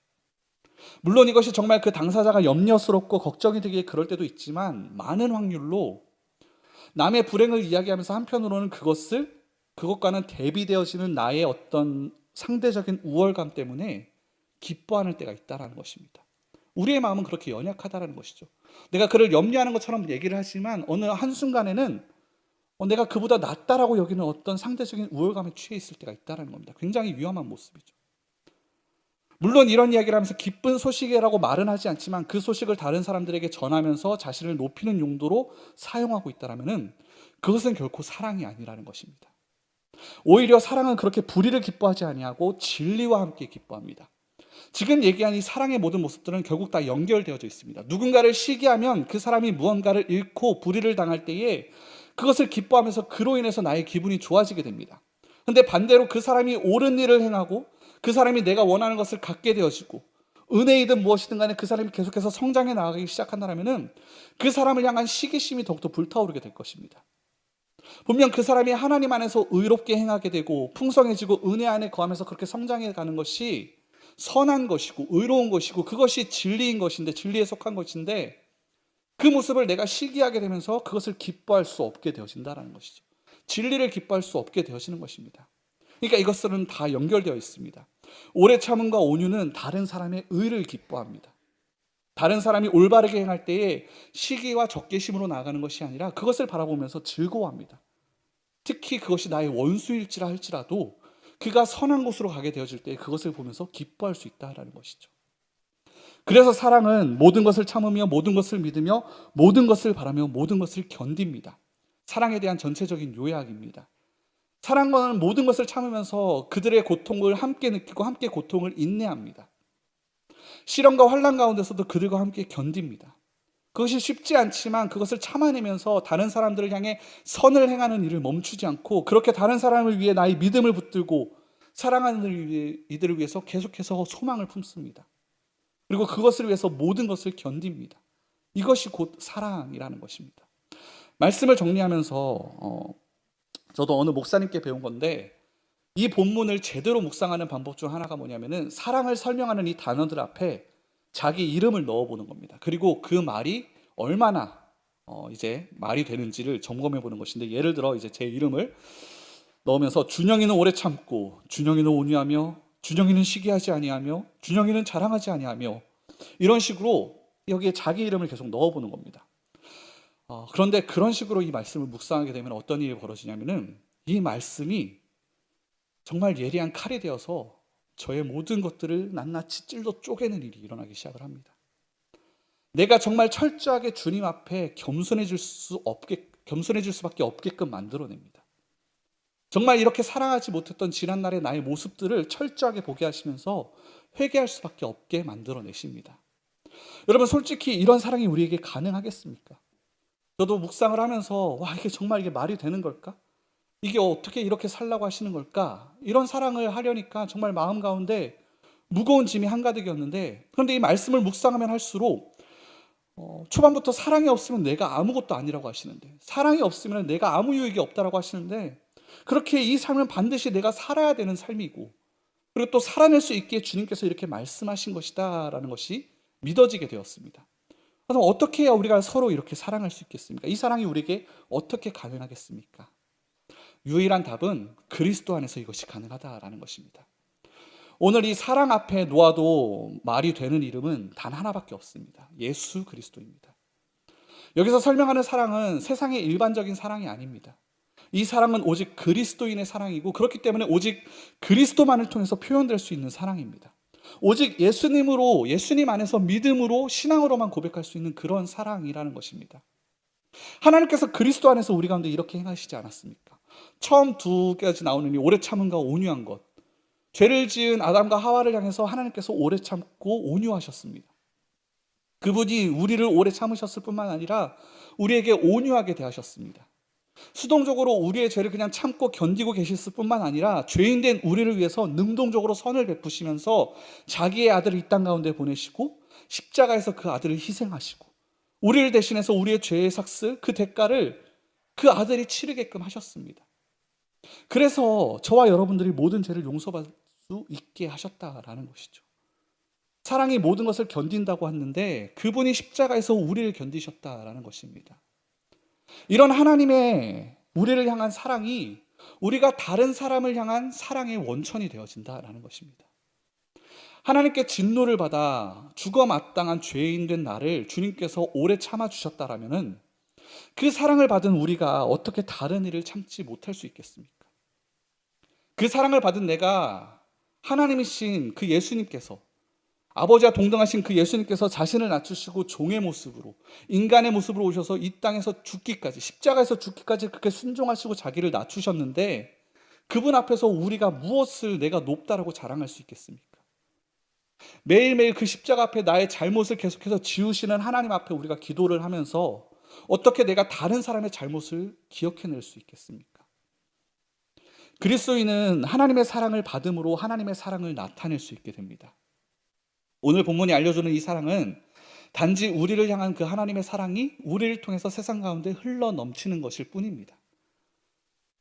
물론 이것이 정말 그 당사자가 염려스럽고 걱정이 되기에 그럴 때도 있지만 많은 확률로 남의 불행을 이야기하면서 한편으로는 그것과는 대비되어지는 나의 어떤 상대적인 우월감 때문에 기뻐하는 때가 있다는 것입니다. 우리의 마음은 그렇게 연약하다는 것이죠. 내가 그를 염려하는 것처럼 얘기를 하지만 어느 한순간에는 내가 그보다 낫다라고 여기는 어떤 상대적인 우월감에 취해 있을 때가 있다는 겁니다. 굉장히 위험한 모습이죠. 물론 이런 이야기를 하면서 기쁜 소식이라고 말은 하지 않지만 그 소식을 다른 사람들에게 전하면서 자신을 높이는 용도로 사용하고 있다면 그것은 결코 사랑이 아니라는 것입니다. 오히려 사랑은 그렇게 불의를 기뻐하지 아니하고 진리와 함께 기뻐합니다. 지금 얘기한 이 사랑의 모든 모습들은 결국 다 연결되어져 있습니다. 누군가를 시기하면 그 사람이 무언가를 잃고 불의를 당할 때에 그것을 기뻐하면서 그로 인해서 나의 기분이 좋아지게 됩니다. 근데 반대로 그 사람이 옳은 일을 행하고 그 사람이 내가 원하는 것을 갖게 되어지고 은혜이든 무엇이든 간에 그 사람이 계속해서 성장해 나가기 시작한다면 그 사람을 향한 시기심이 더욱더 불타오르게 될 것입니다. 분명 그 사람이 하나님 안에서 의롭게 행하게 되고 풍성해지고 은혜 안에 거하면서 그렇게 성장해 가는 것이 선한 것이고 의로운 것이고 그것이 진리인 것인데, 진리에 속한 것인데, 그 모습을 내가 시기하게 되면서 그것을 기뻐할 수 없게 되어진다는 것이죠. 진리를 기뻐할 수 없게 되어지는 것입니다. 그러니까 이것들은 다 연결되어 있습니다. 오래 참음과 온유는 다른 사람의 의를 기뻐합니다. 다른 사람이 올바르게 행할 때에 시기와 적개심으로 나아가는 것이 아니라 그것을 바라보면서 즐거워합니다. 특히 그것이 나의 원수일지라 할지라도 그가 선한 곳으로 가게 되어질 때 그것을 보면서 기뻐할 수 있다는 것이죠. 그래서 사랑은 모든 것을 참으며 모든 것을 믿으며 모든 것을 바라며 모든 것을 견딥니다. 사랑에 대한 전체적인 요약입니다. 사랑은 모든 것을 참으면서 그들의 고통을 함께 느끼고 함께 고통을 인내합니다. 시련과 환난 가운데서도 그들과 함께 견딥니다. 그것이 쉽지 않지만 그것을 참아내면서 다른 사람들을 향해 선을 행하는 일을 멈추지 않고, 그렇게 다른 사람을 위해 나의 믿음을 붙들고 사랑하는 이들을 위해서 계속해서 소망을 품습니다. 그리고 그것을 위해서 모든 것을 견딥니다. 이것이 곧 사랑이라는 것입니다. 말씀을 정리하면서 저도 어느 목사님께 배운 건데, 이 본문을 제대로 묵상하는 방법 중 하나가 뭐냐면은 사랑을 설명하는 이 단어들 앞에 자기 이름을 넣어보는 겁니다. 그리고 그 말이 얼마나 이제 말이 되는지를 점검해 보는 것인데, 예를 들어 이제 제 이름을 넣으면서 준영이는 오래 참고, 준영이는 온유하며, 준영이는 시기하지 아니하며, 준영이는 자랑하지 아니하며, 이런 식으로 여기에 자기 이름을 계속 넣어보는 겁니다. 그런데 그런 식으로 이 말씀을 묵상하게 되면 어떤 일이 벌어지냐면은 이 말씀이 정말 예리한 칼이 되어서 저의 모든 것들을 낱낱이 찔러 쪼개는 일이 일어나기 시작을 합니다. 내가 정말 철저하게 주님 앞에 겸손해질 수밖에 없게끔 만들어냅니다. 정말 이렇게 사랑하지 못했던 지난날의 나의 모습들을 철저하게 보게 하시면서 회개할 수밖에 없게 만들어내십니다. 여러분, 솔직히 이런 사랑이 우리에게 가능하겠습니까? 저도 묵상을 하면서 이게 정말 이게 말이 되는 걸까? 이게 어떻게 이렇게 살라고 하시는 걸까? 이런 사랑을 하려니까 정말 마음 가운데 무거운 짐이 한가득이었는데, 그런데 이 말씀을 묵상하면 할수록 초반부터 사랑이 없으면 내가 아무것도 아니라고 하시는데, 사랑이 없으면 내가 아무 유익이 없다라고 하시는데, 그렇게 이 삶은 반드시 내가 살아야 되는 삶이고, 그리고 또 살아낼 수 있기에 주님께서 이렇게 말씀하신 것이다 라는 것이 믿어지게 되었습니다. 그럼 어떻게 해야 우리가 서로 이렇게 사랑할 수 있겠습니까? 이 사랑이 우리에게 어떻게 가능하겠습니까? 유일한 답은 그리스도 안에서 이것이 가능하다라는 것입니다. 오늘 이 사랑 앞에 놓아도 말이 되는 이름은 단 하나밖에 없습니다. 예수 그리스도입니다. 여기서 설명하는 사랑은 세상의 일반적인 사랑이 아닙니다. 이 사랑은 오직 그리스도인의 사랑이고, 그렇기 때문에 오직 그리스도만을 통해서 표현될 수 있는 사랑입니다. 오직 예수님 안에서 믿음으로, 신앙으로만 고백할 수 있는 그런 사랑이라는 것입니다. 하나님께서 그리스도 안에서 우리 가운데 이렇게 행하시지 않았습니까? 처음 두 가지 나오는 이 오래 참음과 온유한 것, 죄를 지은 아담과 하와를 향해서 하나님께서 오래 참고 온유하셨습니다. 그분이 우리를 오래 참으셨을 뿐만 아니라 우리에게 온유하게 대하셨습니다. 수동적으로 우리의 죄를 그냥 참고 견디고 계셨을 뿐만 아니라 죄인된 우리를 위해서 능동적으로 선을 베푸시면서 자기의 아들을 이 땅 가운데 보내시고 십자가에서 그 아들을 희생하시고 우리를 대신해서 우리의 죄의 삭슬, 그 대가를 그 아들이 치르게끔 하셨습니다. 그래서 저와 여러분들이 모든 죄를 용서받을 수 있게 하셨다라는 것이죠. 사랑이 모든 것을 견딘다고 했는데 그분이 십자가에서 우리를 견디셨다라는 것입니다. 이런 하나님의 우리를 향한 사랑이 우리가 다른 사람을 향한 사랑의 원천이 되어진다라는 것입니다. 하나님께 진노를 받아 죽어 마땅한 죄인 된 나를 주님께서 오래 참아주셨다라면 그 사랑을 받은 우리가 어떻게 다른 일을 참지 못할 수 있겠습니까? 그 사랑을 받은 내가 하나님이신 그 예수님께서, 아버지와 동등하신 그 예수님께서 자신을 낮추시고 종의 모습으로, 인간의 모습으로 오셔서 이 땅에서 죽기까지, 십자가에서 죽기까지 그렇게 순종하시고 자기를 낮추셨는데 그분 앞에서 우리가 무엇을 내가 높다라고 자랑할 수 있겠습니까? 매일매일 그 십자가 앞에 나의 잘못을 계속해서 지우시는 하나님 앞에 우리가 기도를 하면서 어떻게 내가 다른 사람의 잘못을 기억해낼 수 있겠습니까? 그리스도인은 하나님의 사랑을 받음으로 하나님의 사랑을 나타낼 수 있게 됩니다. 오늘 본문이 알려주는 이 사랑은 단지 우리를 향한 그 하나님의 사랑이 우리를 통해서 세상 가운데 흘러 넘치는 것일 뿐입니다.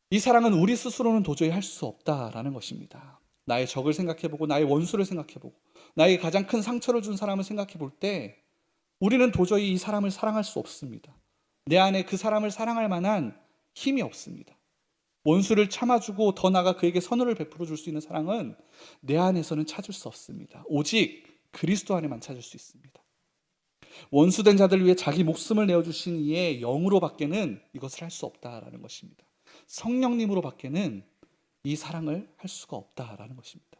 이 사랑은 우리 스스로는 도저히 할 수 없다라는 것입니다. 나의 적을 생각해보고 나의 원수를 생각해보고 나에게 가장 큰 상처를 준 사람을 생각해볼 때 우리는 도저히 이 사람을 사랑할 수 없습니다. 내 안에 그 사람을 사랑할 만한 힘이 없습니다. 원수를 참아주고 더 나아가 그에게 선을 베풀어 줄 수 있는 사랑은 내 안에서는 찾을 수 없습니다. 오직 그리스도 안에만 찾을 수 있습니다. 원수된 자들 위해 자기 목숨을 내어주신 이의 영으로 밖에는 이것을 할 수 없다라는 것입니다. 성령님으로 밖에는 이 사랑을 할 수가 없다라는 것입니다.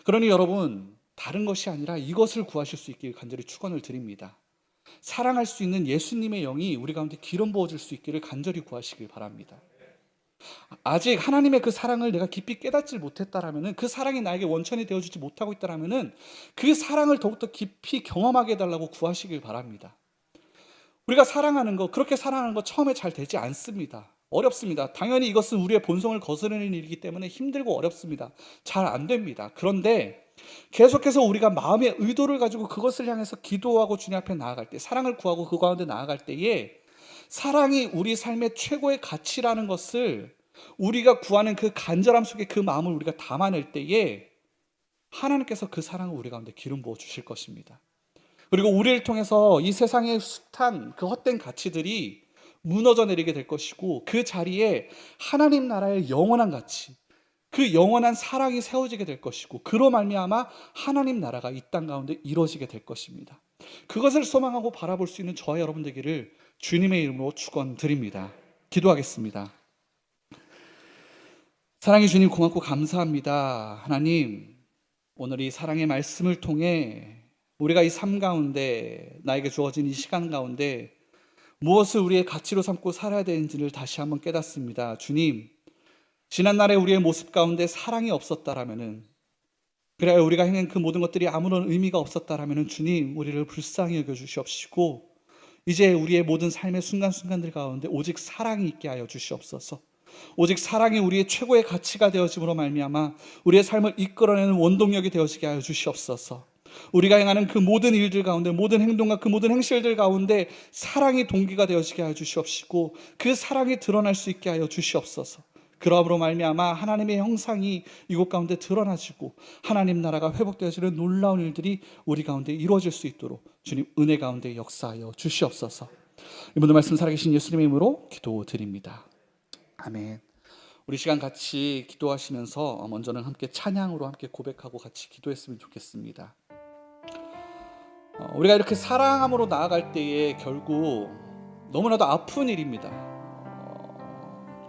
그러니 여러분, 다른 것이 아니라 이것을 구하실 수 있기를 간절히 축원을 드립니다. 사랑할 수 있는 예수님의 영이 우리 가운데 기름 부어줄 수 있기를 간절히 구하시길 바랍니다. 아직 하나님의 그 사랑을 내가 깊이 깨닫지 못했다라면은, 그 사랑이 나에게 원천이 되어주지 못하고 있다라면은 그 사랑을 더욱더 깊이 경험하게 해달라고 구하시길 바랍니다. 우리가 사랑하는 거, 그렇게 사랑하는 거 처음에 잘 되지 않습니다. 어렵습니다. 당연히 이것은 우리의 본성을 거스르는 일이기 때문에 힘들고 어렵습니다. 잘 안 됩니다. 그런데 계속해서 우리가 마음의 의도를 가지고 그것을 향해서 기도하고 주님 앞에 나아갈 때, 사랑을 구하고 그 가운데 나아갈 때에 사랑이 우리 삶의 최고의 가치라는 것을 우리가 구하는 그 간절함 속에 그 마음을 우리가 담아낼 때에 하나님께서 그 사랑을 우리 가운데 기름 부어 주실 것입니다. 그리고 우리를 통해서 이 세상의 숱한 그 헛된 가치들이 무너져 내리게 될 것이고, 그 자리에 하나님 나라의 영원한 가치, 그 영원한 사랑이 세워지게 될 것이고, 그로 말미암아 하나님 나라가 이 땅 가운데 이루어지게 될 것입니다. 그것을 소망하고 바라볼 수 있는 저와 여러분 되기를 주님의 이름으로 축원드립니다. 기도하겠습니다. 사랑의 주님, 고맙고 감사합니다. 하나님, 오늘 이 사랑의 말씀을 통해 우리가 이 삶 가운데, 나에게 주어진 이 시간 가운데 무엇을 우리의 가치로 삼고 살아야 되는지를 다시 한번 깨닫습니다. 주님, 지난날에 우리의 모습 가운데 사랑이 없었다라면은, 그래 우리가 행한 그 모든 것들이 아무런 의미가 없었다라면은, 주님, 우리를 불쌍히 여겨 주시옵시고 이제 우리의 모든 삶의 순간순간들 가운데 오직 사랑이 있게 하여 주시옵소서. 오직 사랑이 우리의 최고의 가치가 되어짐으로 말미암아 우리의 삶을 이끌어내는 원동력이 되어지게 하여 주시옵소서. 우리가 행하는 그 모든 일들 가운데, 모든 행동과 그 모든 행실들 가운데 사랑이 동기가 되어지게 하여 주시옵시고 그 사랑이 드러날 수 있게 하여 주시옵소서. 그러므로 말미암아 하나님의 형상이 이곳 가운데 드러나지고 하나님 나라가 회복되어지는 놀라운 일들이 우리 가운데 이루어질 수 있도록 주님 은혜 가운데 역사하여 주시옵소서. 이분들 말씀 살아계신 예수님의 이름으로 기도드립니다. 아멘. 우리 시간 같이 기도하시면서 먼저는 함께 찬양으로 함께 고백하고 같이 기도했으면 좋겠습니다. 우리가 이렇게 사랑함으로 나아갈 때에 결국 너무나도 아픈 일입니다.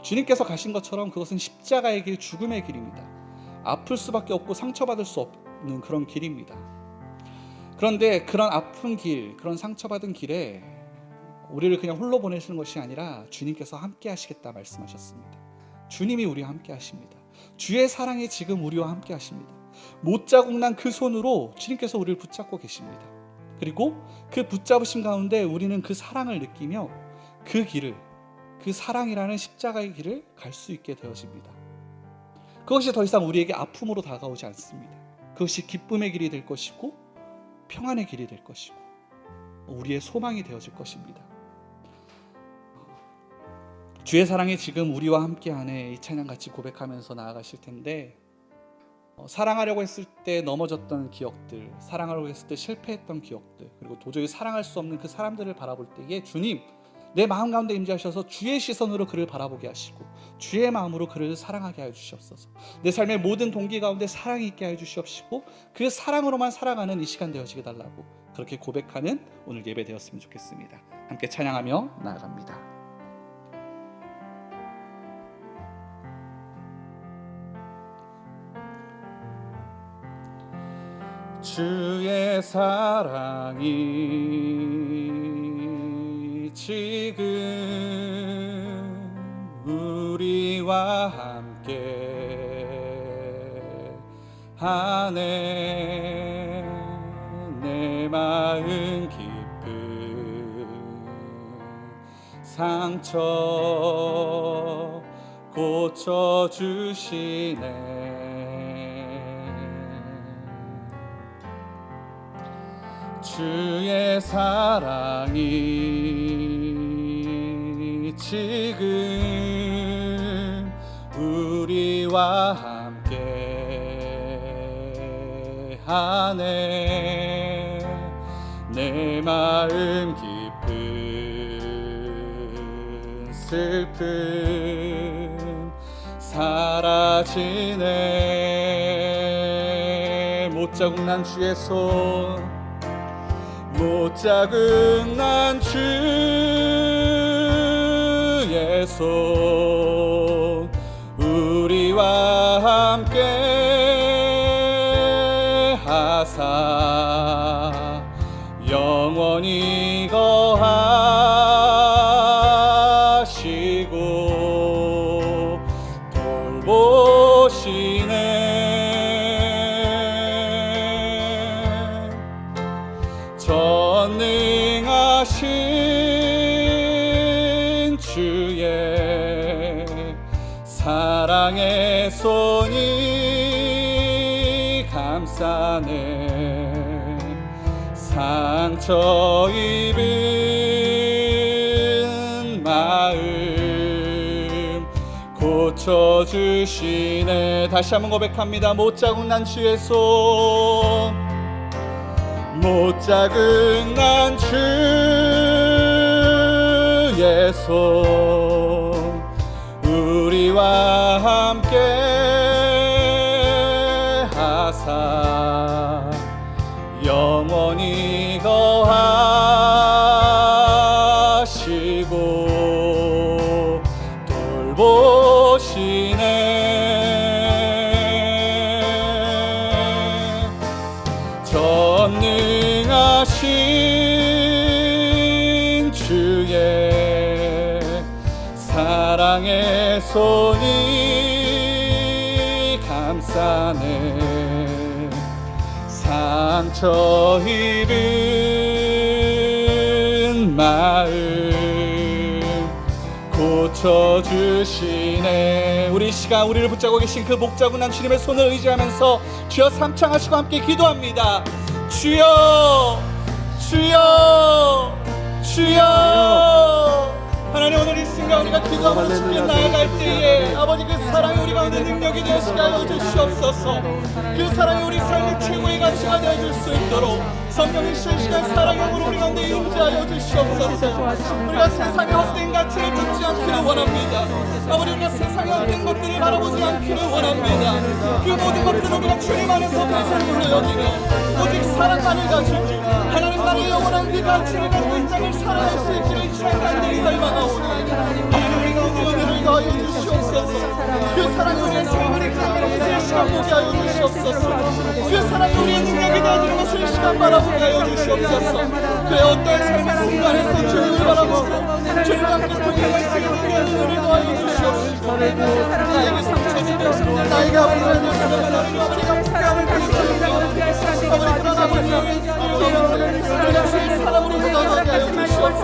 주님께서 가신 것처럼 그것은 십자가의 길, 죽음의 길입니다. 아플 수밖에 없고 상처받을 수 없는 그런 길입니다. 그런데 그런 아픈 길, 그런 상처받은 길에 우리를 그냥 홀로 보내시는 것이 아니라 주님께서 함께 하시겠다 말씀하셨습니다. 주님이 우리와 함께 하십니다. 주의 사랑이 지금 우리와 함께 하십니다. 못자국 난 그 손으로 주님께서 우리를 붙잡고 계십니다. 그리고 그 붙잡으심 가운데 우리는 그 사랑을 느끼며 그 길을, 그 사랑이라는 십자가의 길을 갈 수 있게 되어집니다. 그것이 더 이상 우리에게 아픔으로 다가오지 않습니다. 그것이 기쁨의 길이 될 것이고 평안의 길이 될 것이고 우리의 소망이 되어질 것입니다. 주의 사랑이 지금 우리와 함께하네, 이 찬양 같이 고백하면서 나아가실 텐데, 사랑하려고 했을 때 넘어졌던 기억들, 사랑하려고 했을 때 실패했던 기억들, 그리고 도저히 사랑할 수 없는 그 사람들을 바라볼 때에 주님, 내 마음 가운데 임재하셔서 주의 시선으로 그를 바라보게 하시고 주의 마음으로 그를 사랑하게 하여 주시옵소서. 내 삶의 모든 동기 가운데 사랑이 있게 하여 주시옵시고 그 사랑으로만 살아가는 이 시간 되어지게 달라고 그렇게 고백하는 오늘 예배 되었으면 좋겠습니다. 함께 찬양하며 나아갑니다. 주의 사랑이 지금 우리와 함께 하네. 내 마음 깊은 상처 곧 고쳐주시네. 주의 사랑이 지금 우리와 함께 하네. 내 마음 깊은 슬픔 사라지네. 못자국 난 주의 손, 못자국 난 주의 손, 우리와 함께 하사 영원히 거하시고 돌보시네. 전능하신 주의 사랑의 손이 감싸네. 상처 입은 마음 고쳐주시네. 다시 한번 고백합니다. 못자국 난 주의 손, 못자국 난 주의 손, 우리와 함께 하사 영원히 거하시고 돌보시네. 전능하신 주의 사랑의 손이 감싸네. 상처 입은 마음 고쳐주시네. 우리 시간 우리를 붙잡고 계신 그 목자국 난 주님의 손을 의지하면서 주여 삼창하시고 함께 기도합니다. 주여, 주여, 주여. 하나님, 오늘 이 순간 우리가 기도하면서 주께 나아갈 때에 아버지 그 사랑이 우리 가운데 능력이 되시게 하여 주시옵소서. 그 사랑이 우리 삶의 최고의 가치가 되어줄 수 있도록 성령의 실시간 사랑으로 우리 가운데 임재하여 주시옵소서. 우리가 세상의 헛된 가치를 쫓지 않기를 원합니다. 아버지, 우리가 세상의 헛된 것들을 바라보지 않기를 원합니다. 그 모든 것들을 우리가 주님 안에서 배설물로 여기며 오직 사랑만을 가지고 하나님 나라의 영원한 그 가치를 가지고 이 땅을 살아갈 수 있기를 주의 간절히 갈망하오니 하나님, 우리가 은혜를 더하여 주시옵소서. 그 사랑이 우리의 삶을 이끌어가는 것을 시간 보게 하여 주시옵소서. 그 사랑이 우리의 능력이 되어주는 것을 시간 바라보게 하여 주시옵소서. 그 어떤 삶의 순간에서 주님을 바라보고 주님과 함께 동행할 수 있는 은혜를 더하여 주시옵소서. 나에게 상처주며 나에게 아버지를 내주시는 하나님 아버지가 함께함을 주시옵소서. 아버지, 그런 아버지의 우리가 주의 사랑으로 나가게 하여 주시옵소서.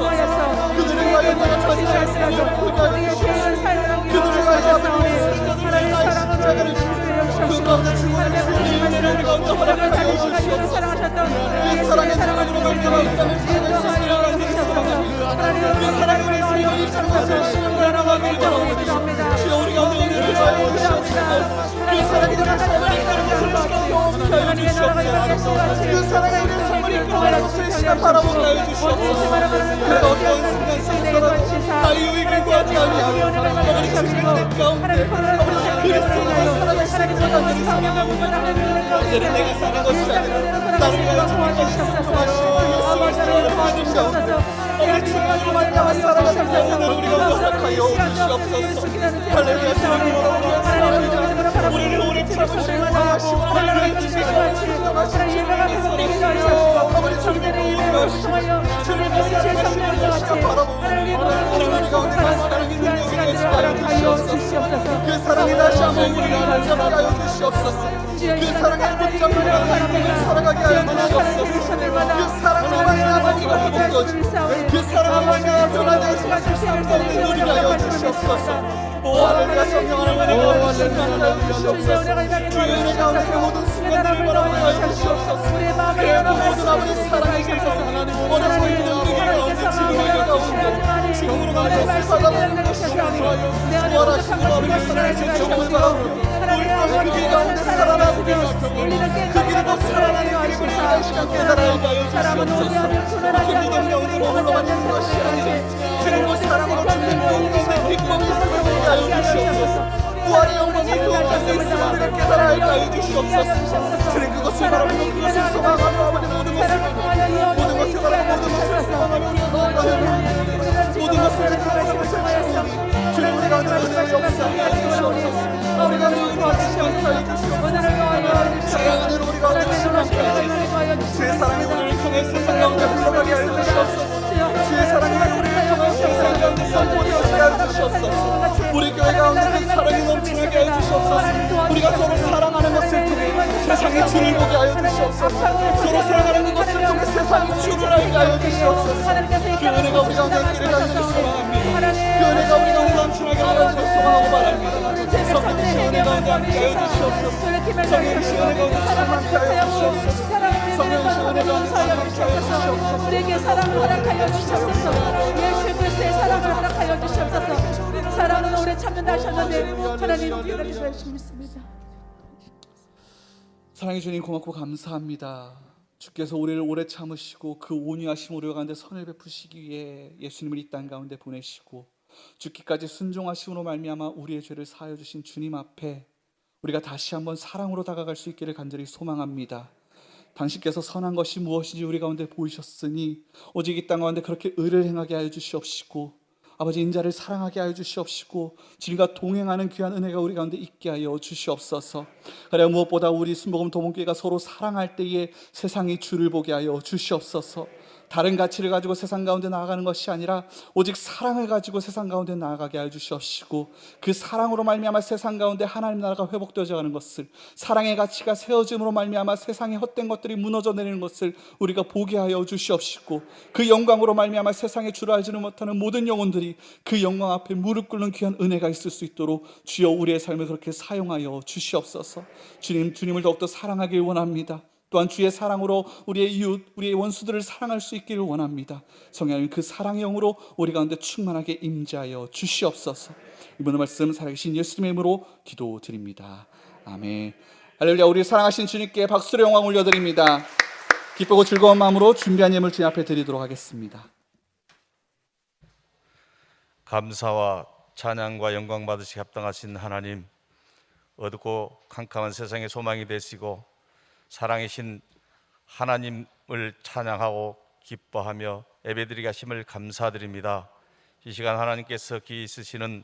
그들을 위하여 내가 자신의 삶을 보게 하여 주시옵소서. 그들을 위하여 아버지의 생각을 나의 십자가를 주시옵소서. 그 가운데 죽어가는 수많은 은혜를 우리 가운데 허락하여 주시옵소서. 그 사랑의 사랑으로 말미암아 이 땅을 살아갈 수 있기를 간절히 소망합니다. 그 사랑이 우리 삶을 이끄는 것을 시간을 나가기를 바랍니다. 주여, 우리 가운데 은혜를 더하여 주시옵소서. 그 사랑이 우리 삶을 이끄는 것을 시간 경험케 하여 주시옵소서. 그 사랑이 우리 삶을 이끌어가는 것을 시간 바라보게 하여 주시옵소서. 그 어떤 순간 속에서라도 나의 유익을 구하지 아니하고 아버지 주님의 뜻 가운데 아버지 그리스도가 살아갈 수 있는 간절히 소망합니다. 이제는 내가 사는 것이 아니라 나를 위하여 주님께서 승통하시고 예수의 사랑을 받은 가운데 아버지 주님으로 말미암아 살아가는 영혼을 우리 가운데 허락하여 주시옵소서. 할렐루야. 주님으로 사랑합니다. 우리를 오래 참으시고 하시고 우리를 지키시고 수고하신 주님의 사랑이시여 아버지 주님의 보호하시고 주님의 사랑하시는 시간 바라보고 하나님 가운데 그 사랑이 능력이 되시게 하여 주시옵소서. 그 사랑이 다시 한번 우리를 붙잡게 하여 주시옵소서. 그 사랑에 붙잡고 인생을 살아가게 하여 주시옵소서. 그 사랑으로 말미암아 우리가 회복되어지고 그 사랑으로 말미암아 변화되어 삶 가운데 누리게 하여 주시옵소서. 오 할렐루야. 성령 하나님의 은혜가 충만하여 주시옵소서. 주의 은혜 가운데 그 모든 순간들을 바라보게 하여 주시옵소서. 그래야 그 모든 아버지 사랑의 길 가운데 어려워 있는 우리 가운데 지루하여 가운데 지금으로 가는 것을 받아보는 것이 하여 부활하시고 아버지 사랑의 제정을 바라보며 우리 그 길 가운데 살아나고 그 길로 살아나는 길임을 우리가 이 시간 깨달아야 하여 주시옵소서. 그 믿음 가운데 머물러만 있는 것이 아니라 주님과 사랑으로 주님 가운데 기쁨이 있음을 우리가 하여 주시옵소서. 부활의 영광이 그 가운데 있음을 우리가 깨달아야 하여 주시옵소서. 주님 그것을 바라보고 그것을 소망하며 아버지 모든 것을 바라보고 모든 것을 소망하며 우리가 나아가며 모든 것을 바라보고 주님 우리 가운데 은혜의 역사하게 하여 주시옵소서. 우리가 은혜로 하시게 하여 주시옵소서. 사랑 은혜로 우리 가운데 충만케 하여 주시옵소서. 주의 사랑이 우리를 통해 세상 가운데 흘러가게 하여 주시옵소서. 주의 사랑이 우리를 통해 세상 가운데 선포되어지게 하여 주시옵소서. 우리 교회 가운데 그 사랑이 넘치게 하여 주시옵소서. 우리가 서로 사랑하는 것을 통해 세상이 주를 보게 하여 주시옵소서. 서로 사랑하는 것을 통해 세상이 주를 알게 하여 주시옵소서. 그 은혜가 우리 가운데 있기를 간절히 소망합니다. 그 은혜가 우리 가운데 넘치게 하여 주시옵소서. 소망하고 바랍니다. 성령의 은혜 가운데 함께 하여 주시옵소서. 성령의 은혜 가운데 충만케 하여 주시옵소서. 성령의 은혜 가운데 충만케 하여 주시옵소서. 우리에게 사랑을 허락하여 주시옵소서. 예수 그리스도의 사랑을 허락하여 주시옵소서. 사랑은 오래 참는다셨는데 하나님 기다리셔야 믿습니다. 사랑해 주님 고맙고 감사합니다. 주께서 우리를 오래 참으시고 그 온유하심 우리 가운데 선을 베푸시기 위해 예수님을 이 땅 가운데 보내시고 죽기까지 순종하심으로 말미암아 우리의 죄를 사하여 주신 주님 앞에 우리가 다시 한번 사랑으로 다가갈 수 있기를 간절히 소망합니다. 당신께서 선한 것이 무엇인지 우리 가운데 보이셨으니 오직 이 땅 가운데 그렇게 의를 행하게 하여 주시옵시고 아버지 인자를 사랑하게 하여 주시옵시고 주님과 동행하는 귀한 은혜가 우리 가운데 있게 하여 주시옵소서. 그래 무엇보다 우리 순복음 도문교회가 서로 사랑할 때에 세상이 주를 보게 하여 주시옵소서. 다른 가치를 가지고 세상 가운데 나아가는 것이 아니라 오직 사랑을 가지고 세상 가운데 나아가게 하여 주시옵시고 그 사랑으로 말미암아 세상 가운데 하나님 나라가 회복되어져 가는 것을 사랑의 가치가 세워짐으로 말미암아 세상의 헛된 것들이 무너져 내리는 것을 우리가 보게 하여 주시옵시고 그 영광으로 말미암아 세상의 주를 알지는 못하는 모든 영혼들이 그 영광 앞에 무릎 꿇는 귀한 은혜가 있을 수 있도록 주여 우리의 삶을 그렇게 사용하여 주시옵소서. 주님을 더욱더 사랑하길 원합니다. 또한 주의 사랑으로 우리의 이웃, 우리의 원수들을 사랑할 수 있기를 원합니다. 성령님 그 사랑의 영으로 우리 가운데 충만하게 임재하여 주시옵소서. 이번의 말씀 살아계신 예수님의 이름으로 기도드립니다. 아멘. 할렐루야. 우리 사랑하신 주님께 박수로 영광 올려드립니다. 기쁘고 즐거운 마음으로 준비한 예물 주님 앞에 드리도록 하겠습니다. 감사와 찬양과 영광 받으시기 합당하신 하나님, 어둡고 캄캄한 세상의 소망이 되시고 사랑이신 하나님을 찬양하고 기뻐하며 예배드리게 하심을 감사드립니다. 이 시간 하나님께서 귀 있으시는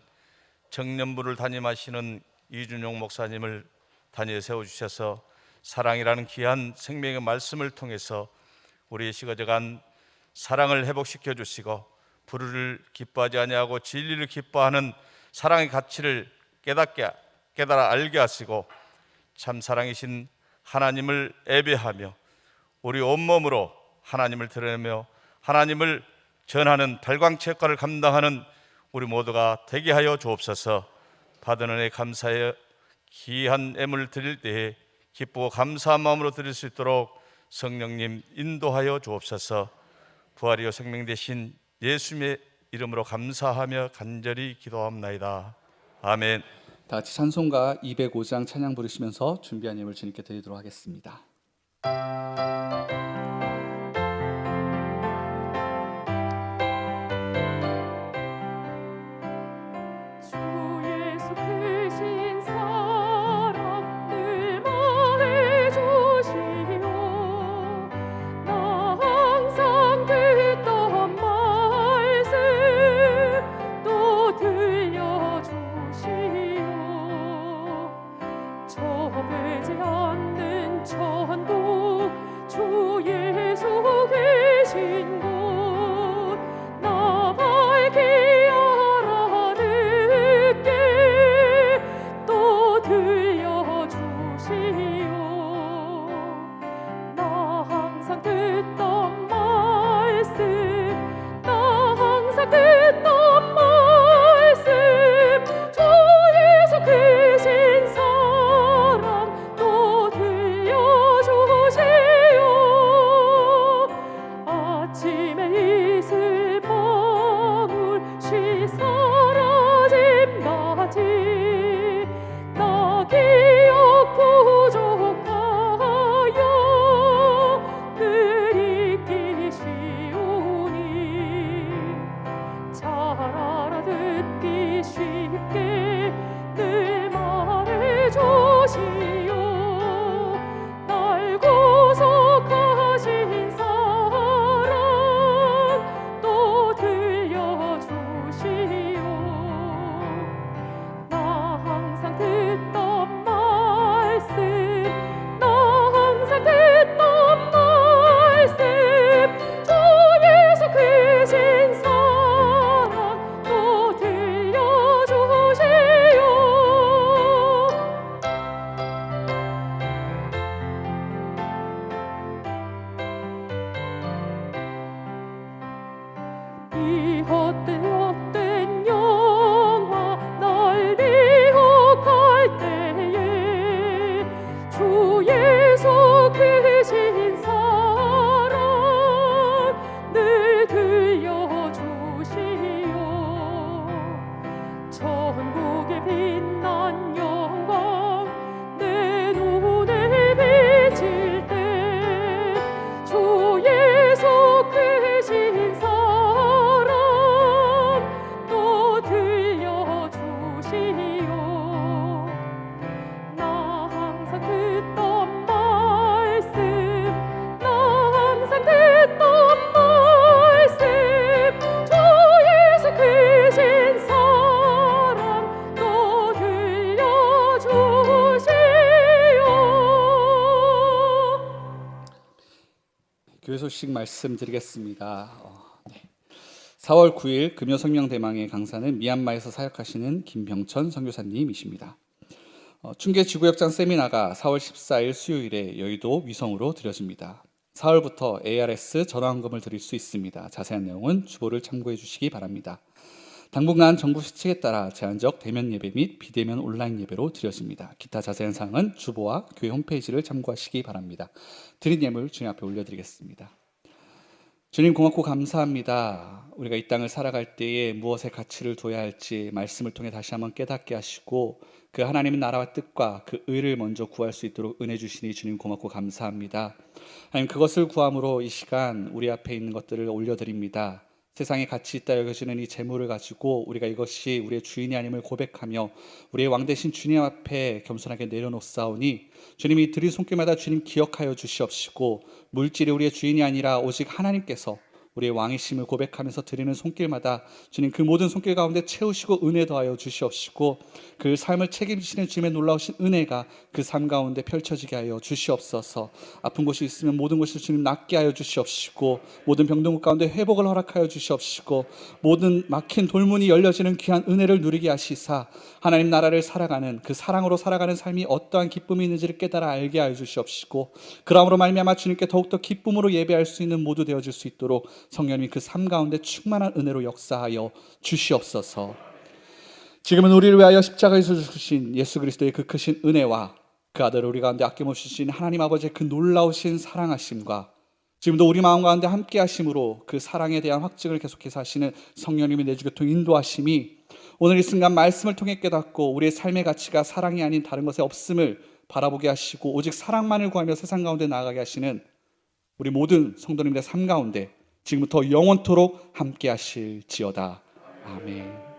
청년부를 담임하시는 이준용 목사님을 단위에 세워주셔서 사랑이라는 귀한 생명의 말씀을 통해서 우리의 식어져간 사랑을 회복시켜 주시고 불의를 기뻐하지 아니하고 진리를 기뻐하는 사랑의 가치를 깨달아 알게 하시고 참 사랑이신 하나님을 예배하며 우리 온몸으로 하나님을 드러내며 하나님을 전하는 달광치 역할을 감당하는 우리 모두가 되게 하여 주옵소서. 받은 은혜 감사해 귀한 예물을 드릴 때에 기쁘고 감사한 마음으로 드릴 수 있도록 성령님 인도하여 주옵소서. 부활이요 생명 되신 예수님의 이름으로 감사하며 간절히 기도합나이다. 아멘. 다 같이 찬송가 205장 찬양 부르시면서 준비한 예물 주님께 드리도록 하겠습니다. 주 예수 크신 사랑 늘 말해 주시오. 나 항상 듣던 말씀 또 들려주시오. 저되지 않는 천국 주 예수 교회 소식 말씀드리겠습니다. 4월 9일 금요 성령대망의 강사는 미얀마에서 사역하시는 김병천 선교사님이십니다. 충계 지구역장 세미나가 4월 14일 수요일에 여의도 위성으로 드려집니다. 4월부터 ARS 전화헌금을 드릴 수 있습니다. 자세한 내용은 주보를 참고해 주시기 바랍니다. 당분간 정부 시책에 따라 제한적 대면 예배 및 비대면 온라인 예배로 드려집니다. 기타 자세한 사항은 주보와 교회 홈페이지를 참고하시기 바랍니다. 드린 예물 주님 앞에 올려드리겠습니다. 주님 고맙고 감사합니다. 우리가 이 땅을 살아갈 때에 무엇에 가치를 둬야 할지 말씀을 통해 다시 한번 깨닫게 하시고 그 하나님의 나라와 뜻과 그 의를 먼저 구할 수 있도록 은혜 주시니 주님 고맙고 감사합니다. 하나님 그것을 구함으로 이 시간 우리 앞에 있는 것들을 올려드립니다. 세상에 가치 있다 여겨지는 이 재물을 가지고 우리가 이것이 우리의 주인이 아님을 고백하며 우리의 왕 대신 주님 앞에 겸손하게 내려놓사오니 주님이 드린 손길마다 주님 기억하여 주시옵시고 물질이 우리의 주인이 아니라 오직 하나님께서 우리의 왕이심을 고백하면서 드리는 손길마다 주님 그 모든 손길 가운데 채우시고 은혜 더하여 주시옵시고 그 삶을 책임지시는 주님의 놀라우신 은혜가 그 삶 가운데 펼쳐지게 하여 주시옵소서. 아픈 곳이 있으면 모든 곳을 주님 낫게 하여 주시옵시고 모든 병든 곳 가운데 회복을 허락하여 주시옵시고 모든 막힌 돌문이 열려지는 귀한 은혜를 누리게 하시사 하나님 나라를 살아가는 그 사랑으로 살아가는 삶이 어떠한 기쁨이 있는지를 깨달아 알게 하여 주시옵시고 그러므로 말미암아 주님께 더욱더 기쁨으로 예배할 수 있는 모두 되어질 수 있도록 성령님이 그 삶 가운데 충만한 은혜로 역사하여 주시옵소서. 지금은 우리를 위하여 십자가에서 주신 예수 그리스도의 그 크신 은혜와 그 아들을 우리 가운데 아낌없이 주신 하나님 아버지의 그 놀라우신 사랑하심과 지금도 우리 마음 가운데 함께 하심으로 그 사랑에 대한 확증을 계속해서 하시는 성령님의 내주 교통 인도하심이 오늘 이 순간 말씀을 통해 깨닫고 우리의 삶의 가치가 사랑이 아닌 다른 것에 없음을 바라보게 하시고 오직 사랑만을 구하며 세상 가운데 나아가게 하시는 우리 모든 성도님들의 삶 가운데 지금부터 영원토록 함께 하실지어다. 아멘.